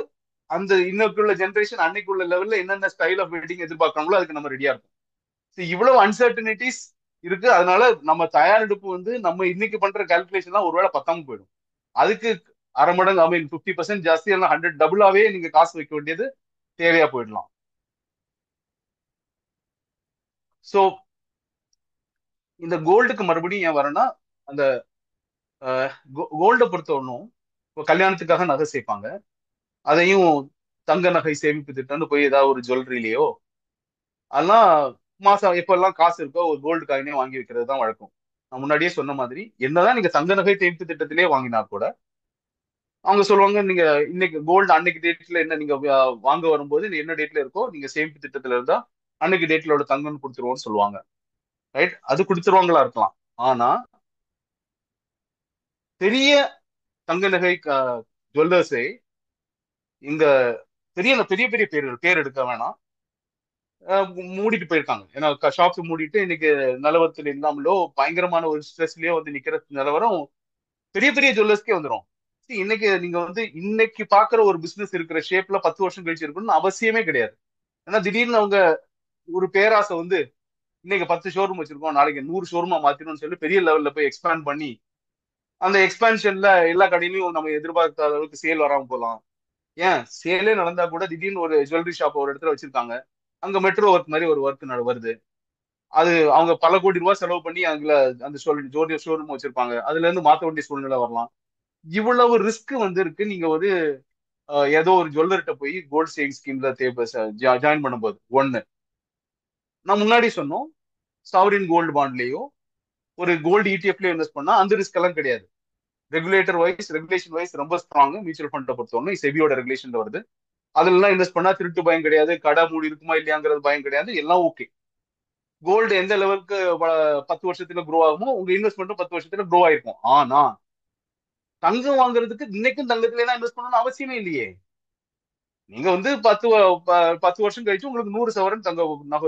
அந்த இன்னைக்குள்ள ஜென்ரேஷன் அன்னைக்குள்ள லெவல்ல என்னென்ன ஸ்டைல் ஆஃப் வெட்டிங் எதிர்பார்க்கறாங்களோ அதுக்கு நம்ம ரெடியா இருக்கும். இவ்வளவு அன்சர்டனிட்டிஸ் இருக்கு. அதனால நம்ம தயாரெடுப்பு நம்ம இன்னைக்கு பண்ற கால்குலேஷன் ஒருவேளை பத்தாம போயிடும். அதுக்கு அரை மடங்கு 50% ஜாஸ்தி, இல்ல 100 டபுளாவே நீங்க காசு வைக்க வேண்டியது தேவையா போயிடலாம். சோ இந்த கோல்டுக்கு மறுபடியும் ஏன் வரேன்னா, அந்த கோல்டை பொறுத்தவரைக்கும் இப்போ கல்யாணத்துக்காக நகை சேர்ப்பாங்க. அதையும் தங்க நகை சேமிப்பு திட்டம்னு போய் ஏதாவது ஒரு ஜுவல்லரியிலேயோ அதெல்லாம் மாசம் எப்பெல்லாம் காசு இருக்கோ ஒரு கோல்டு காயினே வாங்கி வைக்கிறது தான் வழக்கம். நான் முன்னாடியே சொன்ன மாதிரி என்னதான் நீங்க தங்க நகை சேமிப்பு திட்டத்திலே வாங்கினா கூட அவங்க சொல்லுவாங்க, நீங்க இன்னைக்கு கோல்டு அன்னைக்கு டேட்ல என்ன நீங்க வாங்க வரும்போது என்ன டேட்ல இருக்கோ நீங்க சேமிப்பு திட்டத்துல இருந்தா அன்னைக்கு டேட்லோட தங்கம்னு கொடுத்துருவோம்னு சொல்லுவாங்க. ரைட், அது கொடுத்துருவாங்களா இருக்கலாம். ஆனா பெரிய தங்க நகை ஜுவல்லர்ஸே இங்க பெரிய பெரிய பெரிய பேர் எடுக்க வேணாம், மூடிட்டு போயிருக்காங்க. ஏன்னா ஷாப்ஸ் மூடிட்டு இன்னைக்கு நிலவரத்துல இல்லாமலோ பயங்கரமான ஒரு ஸ்ட்ரெஸ்லயோ நிக்கிற நிலவரம் பெரிய பெரிய ஜுவல்லர்ஸ்க்கே வந்துடும். இன்னைக்கு நீங்க இன்னைக்கு பாக்குற ஒரு பிசினஸ் இருக்கிற ஷேப்ல 10 வருஷம் கழிச்சு இருக்கணும்னு அவசியமே கிடையாது. ஏன்னா திடீர்னு அவங்க ஒரு பேராசை இன்னைக்கு 10 ஷோரூம் வச்சிருக்கோம் நாளைக்கு 100 ஷோரூமா மாத்திரணும்னு சொல்லி பெரிய லெவல்ல போய் எக்ஸ்பேண்ட் பண்ணி அந்த எக்ஸ்பேன்ஷன்ல எல்லா கடையிலையும் நம்ம எதிர்பார்த்த அளவுக்கு சேல் வராம போகலாம். ஏன் சேலே நடந்தா கூட திடீர்னு ஒரு ஜுவல்லரி ஷாப் ஒரு இடத்துல வச்சிருக்காங்க, அங்க மெட்ரோ ஒர்க் மாதிரி ஒரு ஒர்க் வருது, அது அவங்க பல கோடி ரூபாய் செலவு பண்ணி அங்க அந்த ஷோரூம் வச்சிருப்பாங்க, அதுல இருந்து மாத்த வேண்டிய சூழ்நிலை வரலாம். இவ்வளவு ரிஸ்க் இருக்கு. நீங்க ஏதோ ஒரு ஜுவல்லர்கிட்ட போய் கோல்டு சேவிங் ஸ்கீம்ல ஜாயின் பண்ணும்போது நான் முன்னாடி சொன்னோம், சாவரின் கோல்டு பாண்ட்லயோ ஒரு கோல்டு இடிஎஃப்லயோ இன்வெஸ்ட் பண்ணா அந்த ரிஸ்க் எல்லாம் கிடையாது. ரெகுலேஷன் வைஸ் ரொம்ப ஸ்ட்ராங். மியூச்சுவல் ஃபண்டை பொறுத்தவரை செபியோட ரெகுலேஷன் வருது. அதுல இன்வெஸ்ட் பண்ணா திருட்டு பயம் கிடையாது, கடை மூடி இருக்குமா இல்லையாங்கிறது பயம் கிடையாது, எல்லாம் ஓகே. கோல்டு எந்த லெவலுக்கு 10 வருஷத்துல க்ரோ ஆகுமோ உங்க இன்வெஸ்ட்மெண்ட்டும் 10 வருஷத்துல க்ரோ ஆயிருக்கும். ஆனா தங்கம் வாங்குறதுக்கு இன்னைக்கும் தங்கத்துல எல்லாம் இன்வெஸ்ட் பண்ணணும்னு அவசியமே இல்லையே. நீங்க 10 வருஷம் கழிச்சு உங்களுக்கு 100 சவரன் தங்க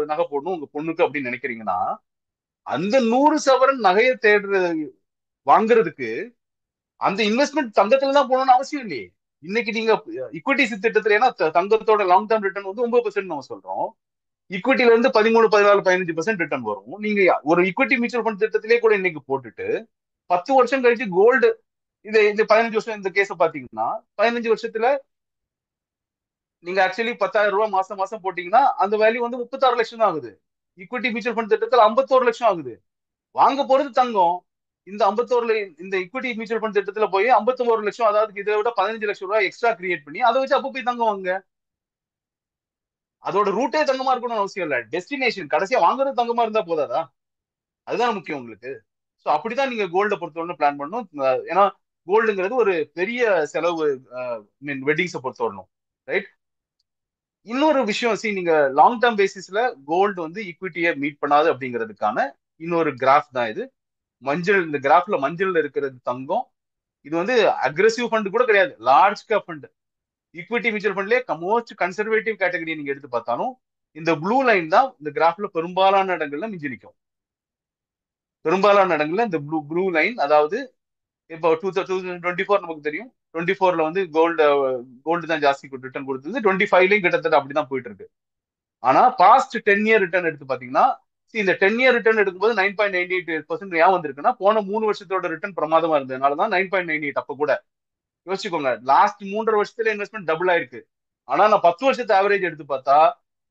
நகை போடணும் உங்க பொண்ணுக்கு அப்படின்னு நினைக்கிறீங்கன்னா அந்த 100 சவரன் நகையை வாங்குறதுக்கு அந்த இன்வெஸ்ட்மெண்ட் தங்கத்துல தான் போகணும்னு அவசியம் இல்லையே. இன்னைக்கு நீங்க இக்விட்டி திட்டத்துல ஏன்னா தங்கத்தோட லாங் டேர்ம் ரிட்டர்ன் 9% நம்ம சொல்றோம், ஈக்விட்டில இருந்து 13, 14, 15% ரிட்டர்ன் வரும். நீங்க ஒரு ஈக்விட்டி மியூச்சுவல் ஃபண்ட் திட்டத்திலே கூட இன்னைக்கு போட்டுட்டு 10 வருஷம் கழிச்சு கோல்டு இந்த 15 வருஷம் இந்த கேஸ பாத்தீங்கன்னா 15 வருஷத்துல நீங்க ஆக்சுவலி 10,000 ரூபாய் மாசம் மாசம் போட்டீங்கன்னா அந்த வேல்யூ 36 லட்சம் தான் ஆகுது. ஈக்விட்டி மியூச்சுவல் ஃபண்ட் திட்டத்துல 51 லட்சம் ஆகுது. வாங்க போறது தங்கம். இந்த 51 இந்த ஈக்விட்டி மியூச்சுவல் ஃபண்ட் திட்டத்துல போய் 51 லட்சம், அதாவது இதை விட 15 லட்சம் ரூபாய் எக்ஸ்ட்ரா கிரியேட் பண்ணி அதை வச்சு அப்ப போய் தங்கம் வாங்க. அதோட ரூட்டே தங்கமா இருக்கணும்னு அவசியம் இல்ல, டெஸ்டினேஷன் கடைசியா வாங்குறது தங்கமா இருந்தா போதாதா? அதுதான் முக்கியம் உங்களுக்கு. ஸோ அப்படிதான் நீங்க கோல்ட பொறுத்தவரை பிளான் பண்ணணும். ஏன்னா கோல்டுங்கிறது ஒரு பெரிய செலவு, மீன் வெட்டிங்ஸை பொறுத்தவரணும், ரைட்? இன்னொரு விஷயம், நீங்க லாங் டேர்ம் பேசிஸ்ல கோல்டு வந்து ஈக்விட்டியை மீட் பண்ணாது அப்படிங்கிறதுக்கான இன்னொரு கிராஃப் தான் இது. மஞ்சள், இந்த கிராஃப்ல மஞ்சள்ல இருக்கிறது தங்கம். இது வந்து அக்ரெசிவ் ஃபண்ட் கூட கிடையாது, large cap fund. Equity mutual ஃபண்ட்லயே மோஸ்ட் கன்சர்வேட்டிவ் கேட்டகரி நீங்க எடுத்து பார்த்தாலும் இந்த ப்ளூ லைன் தான் இந்த கிராஃப்ல பெரும்பாலான இடங்கள்ல மிஞ்சி நிற்கும். பெரும்பாலான இடங்கள்ல இந்த ப்ளூ ப்ளூ லைன், அதாவது இப்போ 2024 நமக்கு தெரியும், 24ல வந்து கோல்டு தான் ஜாஸ்தி ரிட்டர்ன் கொடுத்தது, 25லயும் கிட்டத்தட்ட அப்படிதான் போயிட்டு இருக்கு. ஆனா பாஸ்ட் 10 இயர் ரிட்டர்ன் எடுத்து பாத்தீங்கன்னா, இந்த 10 இயர் ரிட்டர்ன் எடுக்கும்போது 9.98% ஏன் வந்திருக்குன்னா, போன 3 வருஷத்தோட ரிட்டர்ன் பிரமாதமா இருந்ததுனாலதான் 9.98. அப்ப கூட யோசிச்சுக்கோங்க, லாஸ்ட் 3.5 வருஷத்துல இன்வெஸ்ட்மெண்ட் டபுள் ஆயிருக்கு. ஆனா நான் 10 வருஷத்து ஆவரேஜ் எடுத்து பார்த்தா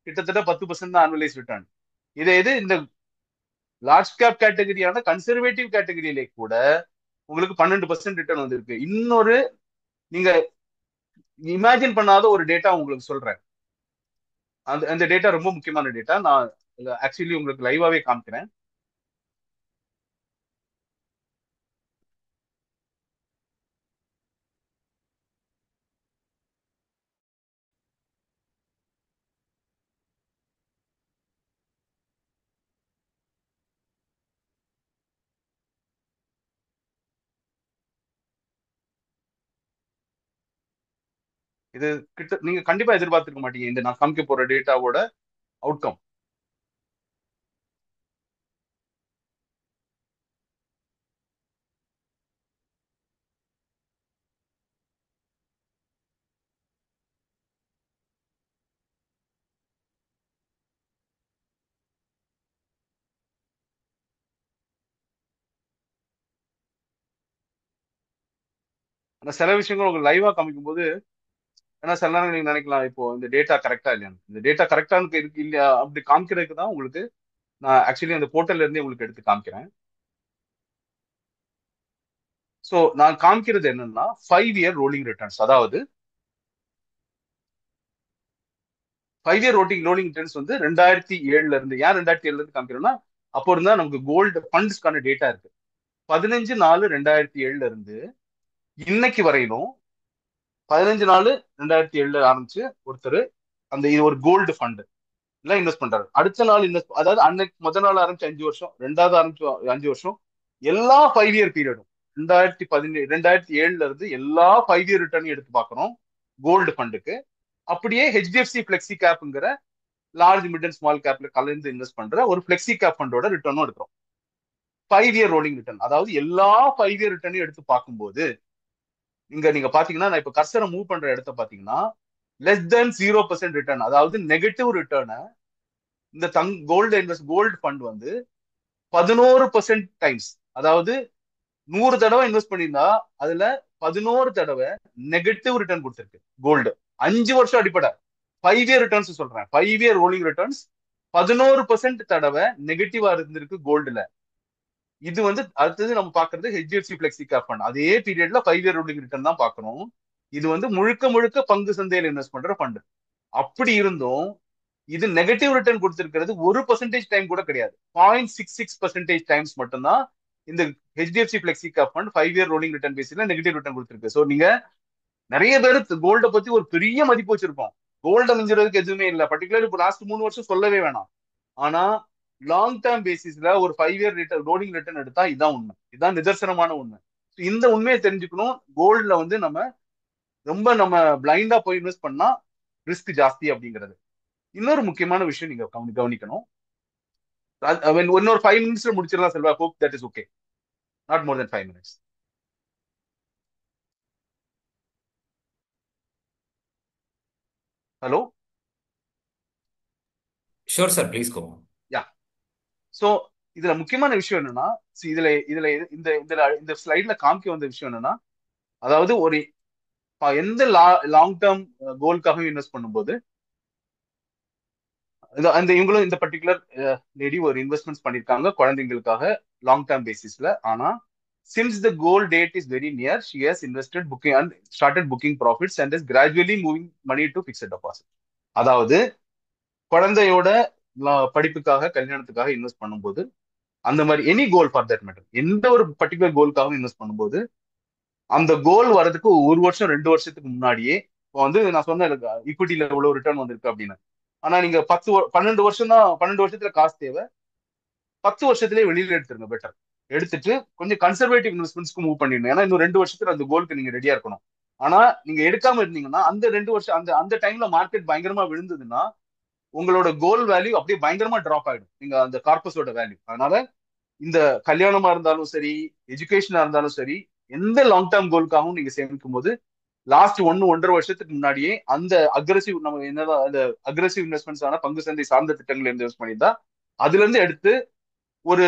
கிட்டத்தட்ட 10% தான் ஆனுவலைஸ் ரிட்டர்ன். இதே இது இந்த லார்ஜ் கேப் கேட்டகரியான கன்சர்வேட்டிவ் கேட்டகரியிலே கூட உங்களுக்கு 12% ரிட்டர்ன் வந்திருக்கு. இன்னொரு நீங்க இமேஜின் பண்ணாத ஒரு டேட்டா உங்களுக்கு சொல்றேன். அந்த டேட்டா ரொம்ப முக்கியமான டேட்டா. நான் ஆக்சுவலி உங்களுக்கு லைவாவே காமிக்கிறேன். இது நீங்க கண்டிப்பா எதிர்பார்த்திருக்க மாட்டீங்க இந்த நான் காமிக்க போற டேட்டாவோட அவுட்கம். ஆனா சில விஷயங்கள் உங்களுக்கு லைவா காமிக்கும் போது, ஏன்னா சில நேரம் நீங்க நினைக்கலாம் இப்போ இந்த டேட்டா கரெக்டா இல்லையான்னு. இந்த டேட்டா கரெக்டா இருக்கு இல்லையா அப்படி காமிக்கிறதுக்கு தான் உங்களுக்கு நான் ஆக்சுவலி அந்த போர்ட்டல்ல இருந்தே உங்களுக்கு எடுத்து காமிக்கிறேன். சோ நான் காமிக்கிறது என்னன்னா 5 இயர் ரோலிங் ரிட்டர்ன்ஸ். அதாவது 5 இயர் ரோலிங் ரிட்டர்ன்ஸ் வந்து 2007ல இருந்து, ஏன் 2007ல இருந்து காமிக்கிறோம்னா அப்போ இருந்தா நமக்கு கோல்டு ஃபண்ட்ஸ்க்கான டேட்டா இருக்கு. 15/4/2007ல இருந்து இன்னைக்கு வரையிலும், 15/4/2007 ஆரம்பிச்சு ஒருத்தர் அந்த இது ஒரு கோல்டு ஃபண்ட் எல்லாம் இன்வெஸ்ட் பண்றாரு. அடுத்த நாள் இன்வெஸ்ட், அதாவது அன்னைக்கு முதல் நாள் ஆரம்பிச்சு 5 வருஷம், ரெண்டாவது ஆரம்பிச்சு 5 வருஷம், எல்லா 5 இயர் பீரியடும் 2007ல இருந்து எல்லா 5 இயர் ரிட்டர்ன் எடுத்து பார்க்கணும் கோல்டு ஃபண்டுக்கு. அப்படியே ஹெச்டிஎஃப்சி பிளெக்சி கேப்ங்கிற லார்ஜ் மிட் அண்ட் ஸ்மால் கேப்ல கலந்து இன்வெஸ்ட் பண்ற ஒரு பிளெக்சி கேப் ஃபண்டோட ரிட்டர்னும் எடுக்கிறோம். 5 இயர் ரோலிங் ரிட்டர்ன், அதாவது எல்லா 5 இயர் ரிட்டர்னையும் எடுத்து பார்க்கும்போது நீங்க பாத்தீங்கன்னா, நான் இப்ப கர்சரை மூவ் பண்ற இடத்த பாத்தீங்கன்னா லெஸ் தென் 0% ரிட்டர்ன், அதாவது நெகட்டிவ் ரிட்டர்னை இந்த கோல்டு ஃபண்ட் வந்து 11% டைம்ஸ், அதாவது 100 தடவை இன்வெஸ்ட் பண்ணியிருந்தா அதுல 11 தடவை நெகட்டிவ் ரிட்டர்ன் கொடுத்திருக்கு கோல்டு. 5 வருஷம் அடிப்படை 5 இயர் ரிட்டர்ன்ஸ் சொல்றேன், 5 இயர் ரோலிங் ரிட்டர்ன்ஸ் 11% தடவை நெகட்டிவா இருந்திருக்கு கோல்டுல. இது வந்து அடுத்தது நம்ம பாக்குறது ஹெச்டிஎஃப்சி பிளெக்சி கேப் ஃபண்ட். அதே பீரியட்ல 5 இயர் ரோலிங் ரிட்டர்ன் தான் பாக்கணும். இது வந்து முழுக்க முழுக்க பங்கு சந்தையில் இன்வெஸ்ட் பண்ற ஃபண்ட். அப்படி இருந்தும் இது நெகட்டிவ் ரிட்டர்ன் கொடுத்திருக்கிறது 1% டைம் கூட கிடையாது, 0.66% டைம்ஸ் மட்டும்தான் இந்த HDFC flexi cap fund 5 year rolling return பேசிஸ்ல நெகட்டிவ் ரிட்டர்ன் கொடுத்திருக்கு. ஸோ நீங்க நிறைய பேர் கோல்ட பத்தி ஒரு பெரிய மதிப்பு வச்சிருப்போம், கோல்ட மிஞ்சுறதுக்கு எதுவுமே இல்லை, பர்டிகுலர் இப்போ லாஸ்ட் 3 வருஷம் சொல்லவே வேணாம். ஆனா லாங் டேர்ம் பேசிஸ்ல ஒரு 5 இயர் ரிட்டர்ன் ரோலிங் ரிட்டர்ன் எடுத்தா இதான் உண்மை, இதான் நிதர்சனமான உண்மை. இந்த உண்மையை தெரிஞ்சுக்கணும். கோல்ட்ல வந்து நம்ம பிளைண்டா போய் இன்வெஸ்ட் பண்ணா ரிஸ்க் ஜாஸ்தி அப்படிங்கிறது. இன்னொரு முக்கியமான விஷயம் நீங்க கவனிக்கணும். இன்னொரு 5 நிமிஷத்துல முடிச்சிடலாம் Selva, hope that is okay, not more then 5 minutes. Hello? Sure, sir. Please go on. Yeah. So இதுல முக்கியமான விஷயம் என்னன்னா, இதுல இதுல இந்த இதுல இந்த ஸ்லைட்ல காமிக்க வந்த விஷயம் என்னன்னா, அதாவது ஒரு எந்த லாங் டேர்ம் கோல்காக இன்வெஸ்ட் பண்ணும்போது அந்த இவங்களும் இந்த பர்டிகுலர் லேடி ஒரு இன்வெஸ்ட்மெண்ட்ஸ் பண்ணிருக்காங்க குழந்தைங்களுக்காக லாங் டேர்ம் பேசிஸ்ல. ஆனா since the goal date is very near, she has invested booking and started booking profits and is gradually moving money to fixed deposit. அதாவது குழந்தையோட படிப்புக்காக கல்யாணத்துக்காக இன்வெஸ்ட் பண்ணும்போது, அந்த மாதிரி any goal for that matter, எந்த ஒரு பர்டிகுலர் கோலுக்காகவும் இன்வெஸ்ட் பண்ணும்போது அந்த கோல் வரதுக்கு ஒரு வருஷம் 2 வருஷத்துக்கு முன்னாடியே இப்போ வந்து நான் சொன்னேன் ஈக்விட்டியில எவ்வளவு ரிட்டர்ன் வந்திருக்கு அப்படின்னு. ஆனா நீங்க 12 வருஷம் தான், 12 வருஷத்துல காசு தேவை. 10 வருஷத்துலயே வெளியில எடுத்துருங்க பெட்டர். எடுத்துட்டு கொஞ்சம் கன்சர்வேட்டிவ் இன்வெஸ்ட்மெண்ட்ஸ்க்கு மூவ் பண்ணிடணும். ஏன்னா இன்னும் 2 வருஷத்துல அந்த கோலுக்கு நீங்க ரெடியா இருக்கணும். ஆனா நீங்க எடுக்காம இருந்தீங்கன்னா அந்த 2 வருஷம் அந்த அந்த டைம்ல மார்க்கெட் பயங்கரமா விழுந்ததுன்னா உங்களோட கோல் வேல்யூ அப்படியே பயங்கரமா டிராப் ஆயிடும், நீங்க அந்த கார்பஸோட வேல்யூ. அதனால இந்த கல்யாணமா இருந்தாலும் சரி, எஜுகேஷனா இருந்தாலும் சரி, எந்த லாங் டேர்ம் கோலுக்காகவும் நீங்க சேமிக்கும் போது லாஸ்ட் 1-1.5 வருஷத்துக்கு முன்னாடியே அந்த அக்ரெசிவ் நம்ம என்னதான் அந்த அக்ரெசிவ் இன்வெஸ்ட்மெண்ட்ஸ் ஆன பங்கு சந்தை சார்ந்த திட்டங்கள் இன்வெஸ்ட் பண்ணியிருந்தா அதுல இருந்து எடுத்து ஒரு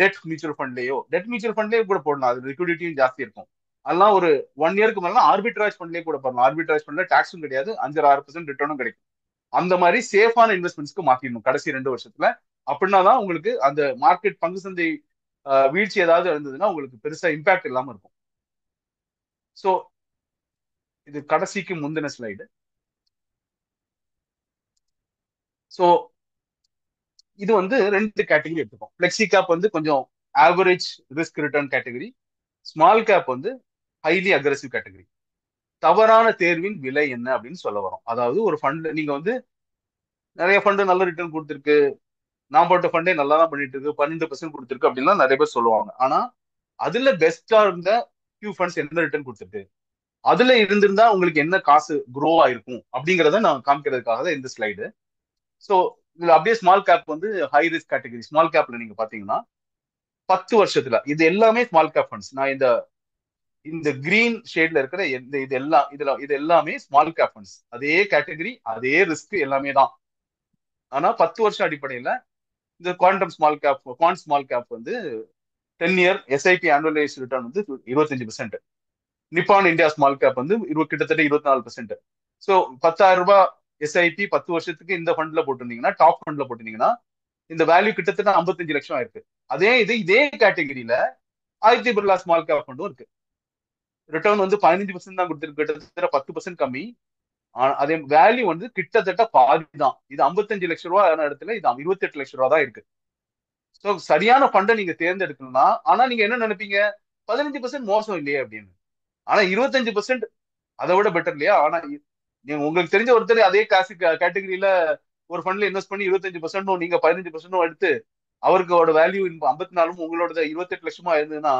டெட் மியூச்சுவல் ஃபண்ட்லயே கூட போடலாம். அது லிக்விடிட்டியும் ஜாஸ்தி இருக்கும். அதெல்லாம் ஒரு 1 இயருக்கு மேல ஆர்பிட்ராஜ் ஃபண்ட்லயே கூட போடலாம். ஆர்பிட்ராஜ் ஃபண்ட்ல டாக்ஸும் கிடையாது, 5-6% ரிட்டர்னும் கிடைக்கும். அந்த மாதிரி சேஃபான இன்வெஸ்ட்மெண்ட்ஸ்க்கு மாத்திடணும் கடைசி 2 வருஷத்துல. அப்படின்னா தான் உங்களுக்கு அந்த மார்க்கெட் பங்கு சந்தை வீழ்ச்சி ஏதாவது இருந்ததுன்னா உங்களுக்கு பெருசா இம்பாக்ட் இல்லாம இருக்கும். ஸோ இது கடைசிக்கு முந்தின ஸ்லைடு. ஸோ இது வந்து 2 கேட்டகரி எடுத்துக்கோம். பிளெக்சி கேப் வந்து கொஞ்சம் average risk return category, small cap வந்து ஹைலி அக்ரெசிவ் கேட்டகரி. தவறான தேர்வின் விலை என்ன அப்படின்னு சொல்ல வரோம். அதாவது ஒரு ஃபண்ட் நீங்க வந்து நிறைய ஃபண்ட் நல்ல ரிட்டர்ன் கொடுத்துருக்கு, நான் போட்ட ஃபண்டே நல்லா தான் பண்ணிட்டு இருக்கு, 12% கொடுத்துருக்கு அப்படின்லாம் நிறைய பேர் சொல்லுவாங்க. ஆனா அதுல பெஸ்டா இருந்த ஃபியூ ஃபண்ட்ஸ் என்ன ரிட்டர்ன் கொடுத்துருக்கு, அதுல இருந்திருந்தா உங்களுக்கு என்ன காசு குரோ ஆயிருக்கும் அப்படிங்கறத நான் காமிக்கிறதுக்காக தான் இந்த ஸ்லைடு. ஸோ இதுல அப்படியே ஸ்மால் கேப் வந்து ஹை ரிஸ்க் கேட்டகரி. ஸ்மால் கேப்ல நீங்க பாத்தீங்கன்னா 10 வருஷத்துல இது எல்லாமே ஸ்மால் கேப் ஃபண்ட்ஸ். நான் இந்த இந்த கிரீன் ஷேட்ல இருக்கிற இது எல்லாம் இது எல்லாமே ஸ்மால் கேப் ஃபண்ட்ஸ். அதே கேட்டகரி, அதே ரிஸ்க் எல்லாமே தான். ஆனா 10 வருஷம் அடிப்படையில இந்த குவாண்ட் ஸ்மால் கேப் வந்து 10 இயர் எஸ்ஐபி ஆனுவலைஸ் ரிட்டர்ன் வந்து 25%. நிப்பான் இந்தியா ஸ்மால் கேப் வந்து கிட்டத்தட்ட 24%. ஸோ 10,000 ரூபாய் எஸ்ஐபி 10 வருஷத்துக்கு இந்த ஃபண்ட்ல போட்டிருந்தீங்கன்னா, டாப் ஃபண்ட்ல போட்டிருந்தீங்கன்னா இந்த வேல்யூ கிட்டத்தட்ட 55 லட்சம் ஆயிருக்கு. இதே கேட்டகரியில ஆதித்ய பிர்லா ஸ்மால் கேப் ஃபண்டும் இருக்கு. ரிட்டர்ன் வந்து 15% தான் கொடுத்துருக்கு, கிட்டத்தட்ட 10% கம்மி. அதே வேல்யூ வந்து கிட்டத்தட்ட பாதி தான். இது 55 லட்சம் ரூபாய் இடத்துல இது 28 லட்சம் ரூபாய் தான் இருக்கு. ஸோ சரியான ஃபண்டை நீங்க தேர்ந்தெடுக்கணும்னா, ஆனா நீங்க என்ன நினைப்பீங்க, 15% மோசம் இல்லையே அப்படின்னு. ஆனா 25% அதை விட பெட்டர் இல்லையா? ஆனா நீங்க உங்களுக்கு தெரிஞ்ச ஒருத்தர் அதே காசு கேட்டகரியில ஒரு ஃபண்ட்ல இன்வெஸ்ட் பண்ணி 25% நீங்க 15% எடுத்து அவருக்கோட வேல்யூ 54 உங்களோட 28 லட்சமா இருந்ததுன்னா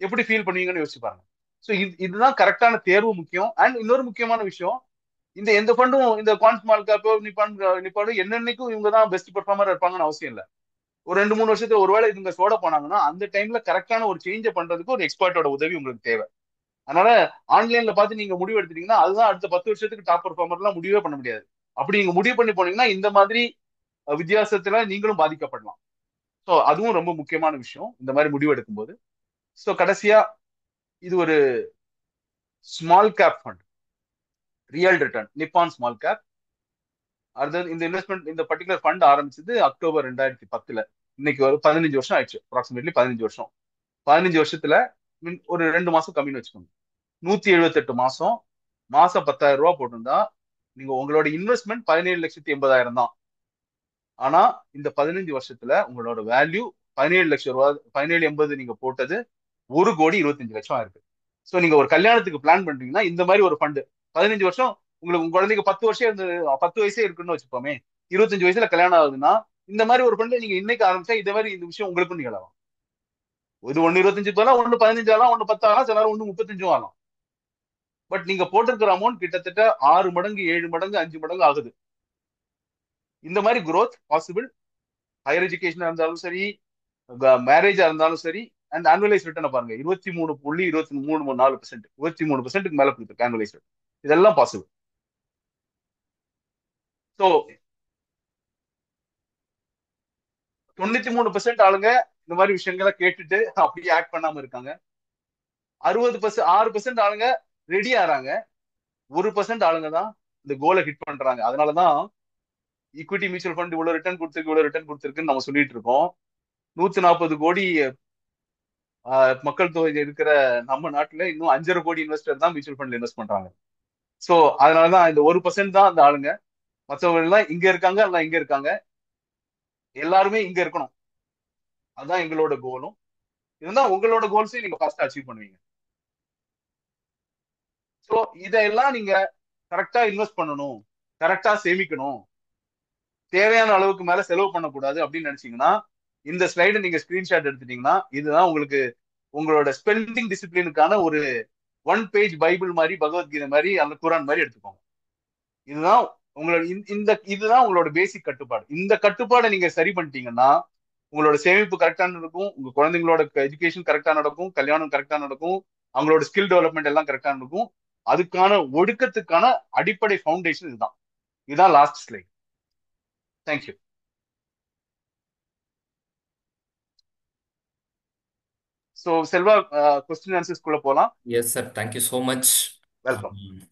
எப்படி ஃபீல் பண்ணுவீங்கன்னு யோசிச்சு பாருங்க. ஸோ இதுதான் கரெக்டான தேர்வு முக்கியம். அண்ட் இன்னொரு முக்கியமான விஷயம், இந்த எந்த ஃபண்டும் இந்த குவாண்ட் ஸ்மால் கேப்போ நிப்பாடும் என்னன்னைக்கும் இவங்க தான் பெஸ்ட் பெர்ஃபார்மர் இருப்பாங்கன்னு அவசியம் இல்லை. ஒரு 2-3 வருஷத்துல ஒருவேளை இவங்க சோட போனாங்கன்னா அந்த டைம்ல கரெக்டான ஒரு சேஞ்சை பண்றதுக்கு ஒரு எக்ஸ்பர்ட்டோட உதவி உங்களுக்கு தேவை. அதனால ஆன்லைன்ல பார்த்து நீங்க முடிவு எடுத்துட்டீங்கன்னா அதுதான் அடுத்த 10 வருஷத்துக்கு டாப் பெர்ஃபார்மர்லாம் முடிவே பண்ண முடியாது. அப்படி நீங்க முடிவு பண்ணி போனீங்கன்னா இந்த மாதிரி வித்தியாசத்துல நீங்களும் பாதிக்கப்படலாம். ஸோ அதுவும் ரொம்ப முக்கியமான விஷயம் இந்த மாதிரி முடிவு எடுக்கும் போது. ஸோ கடைசியா இது ஒரு small cap fund, real return Nippon small cap. அடுத்தது இந்த இன்வெஸ்ட்மெண்ட், இந்த பர்டிகுலர் ஃபண்ட் ஆரம்பிச்சது அக்டோபர் 2010. இன்னைக்கு ஒரு 15 வருஷம் ஆயிடுச்சு, அப்ராக்சிமேட்லி 15 வருஷம். 15 வருஷத்துல ஒரு 2 மாசம் கம்மின்னு வச்சுக்கோங்க, 178 மாசம், மாசம் 10,000 ரூபாய் போட்டிருந்தா நீங்க உங்களோட இன்வெஸ்ட்மெண்ட் 17,80,000 தான். ஆனா இந்த 15 வருஷத்துல உங்களோட வேல்யூ 17 லட்சம் ரூபாய், 17,80 நீங்க போட்டது 1,25,00,000 இருக்கு. ஸோ நீங்க ஒரு கல்யாணத்துக்கு பிளான் பண்றீங்கன்னா இந்த மாதிரி ஒரு ஃபண்ட் 15 வருஷம், உங்களுக்கு உங்க குழந்தைக்கு 10 வருஷம் இருந்து 10 வயசே இருக்குன்னு வச்சுப்போமே, 25 வயசுல கல்யாணம் ஆகுதுன்னா இந்த மாதிரி ஒரு ஃபண்ட் நீங்க இன்னைக்கு ஆரம்பிச்சா இதே மாதிரி இந்த விஷயம் உங்களுக்கும் நிகழலாம். இது 1,25 போகலாம், 1,15 ஆகலாம், 1,10 ஆகலாம், சில நேரம் 1,35 ஆகலாம். பட் நீங்க போட்டிருக்கிற அமௌண்ட் கிட்டத்தட்ட 6 மடங்கு 7 மடங்கு 5 மடங்கு ஆகுது. இந்த மாதிரி growth பாசிபிள். ஹையர் எஜுகேஷனா இருந்தாலும் சரி, மேரேஜா இருந்தாலும் சரி. அண்ட் ஆனுவலைஸ் ரிட்டர்னை பாருங்க, 23.2334%, 23%க்கு மேல கொடுத்துருக்கு ஆனுவலைஸ் ரிட்டர்ன். இதெல்லாம் பாசிபிள். ஸோ 93% ஆளுங்க இந்த மாதிரி விஷயங்களை கேட்டுட்டு அப்படியே ஆக்ட் பண்ணாம இருக்காங்க. 6% ஆளுங்க ரெடி ஆறாங்க. 1% ஆளுங்க தான் இந்த கோலை ஹிட் பண்றாங்க. அதனாலதான் ஈக்விட்டி மியூச்சுவல் ஃபண்ட் இவ்வளவு ரிட்டர்ன் கொடுத்துருக்கு, இவ்வளவு ரிட்டர்ன் கொடுத்துருக்குன்னு நம்ம சொல்லிட்டு இருக்கோம். 140 கோடி மக்கள் தொகை இருக்கிற நம்ம நாட்டுல இன்னும் 5.5 கோடி இன்வெஸ்டர் தான் மியூச்சுவல் ஃபண்ட்ல இன்வெஸ்ட் பண்றாங்க. சோ அதனாலதான் இந்த 1% தான் அந்த ஆளுங்க. மற்றவங்க எல்லாம் இங்க இருக்காங்க, எல்லாம் இங்க இருக்காங்க, எல்லாருமே இங்க இருக்கணும். அதுதான் எங்களோட கோலும். இதுதான் உங்களோட கோல்ஸையும் நீங்க ஃபாஸ்டா அச்சீவ் பண்ணுவீங்க. ஸோ இதெல்லாம் நீங்க கரெக்டா இன்வெஸ்ட் பண்ணணும், கரெக்டா சேமிக்கணும், தேவையான அளவுக்கு மேல செலவு பண்ணக்கூடாது அப்படின்னு நினைச்சீங்கன்னா, இந்த ஸ்லைடை நீங்க ஸ்கிரீன்ஷாட் எடுத்துட்டீங்கன்னா, இதுதான் உங்களுக்கு உங்களோட ஸ்பெண்டிங் டிசிப்ளினுக்கான ஒரு ஒன் பேஜ் பைபிள் மாதிரி, பகவத்கீதை மாதிரி, அந்த குரான் மாதிரி எடுத்துக்கோங்க. இதுதான் உங்களோட இதுதான் உங்களோட பேசிக் கட்டுப்பாடு. இந்த கட்டுப்பாடை நீங்க சரி பண்ணிட்டீங்கன்னா, உங்களோட சேமிப்பு கரெக்டா நடக்கும், உங்க குழந்தைங்களோட எஜுகேஷன் கரெக்டா நடக்கும், கல்யாணம் கரெக்டா நடக்கும், அவங்களோட ஸ்கில் டெவலப்மெண்ட் எல்லாம் கரெக்டா நடக்கும். அதுக்கான ஒடுக்கத்துக்கான அடிப்படை ஃபவுண்டேஷன் இதுதான். இதுதான் last slide. Thank you. So Selva, question ஆன்சர்ஸ்குள்ள போலாம். Yes, sir. Thank you so much. Welcome. Um,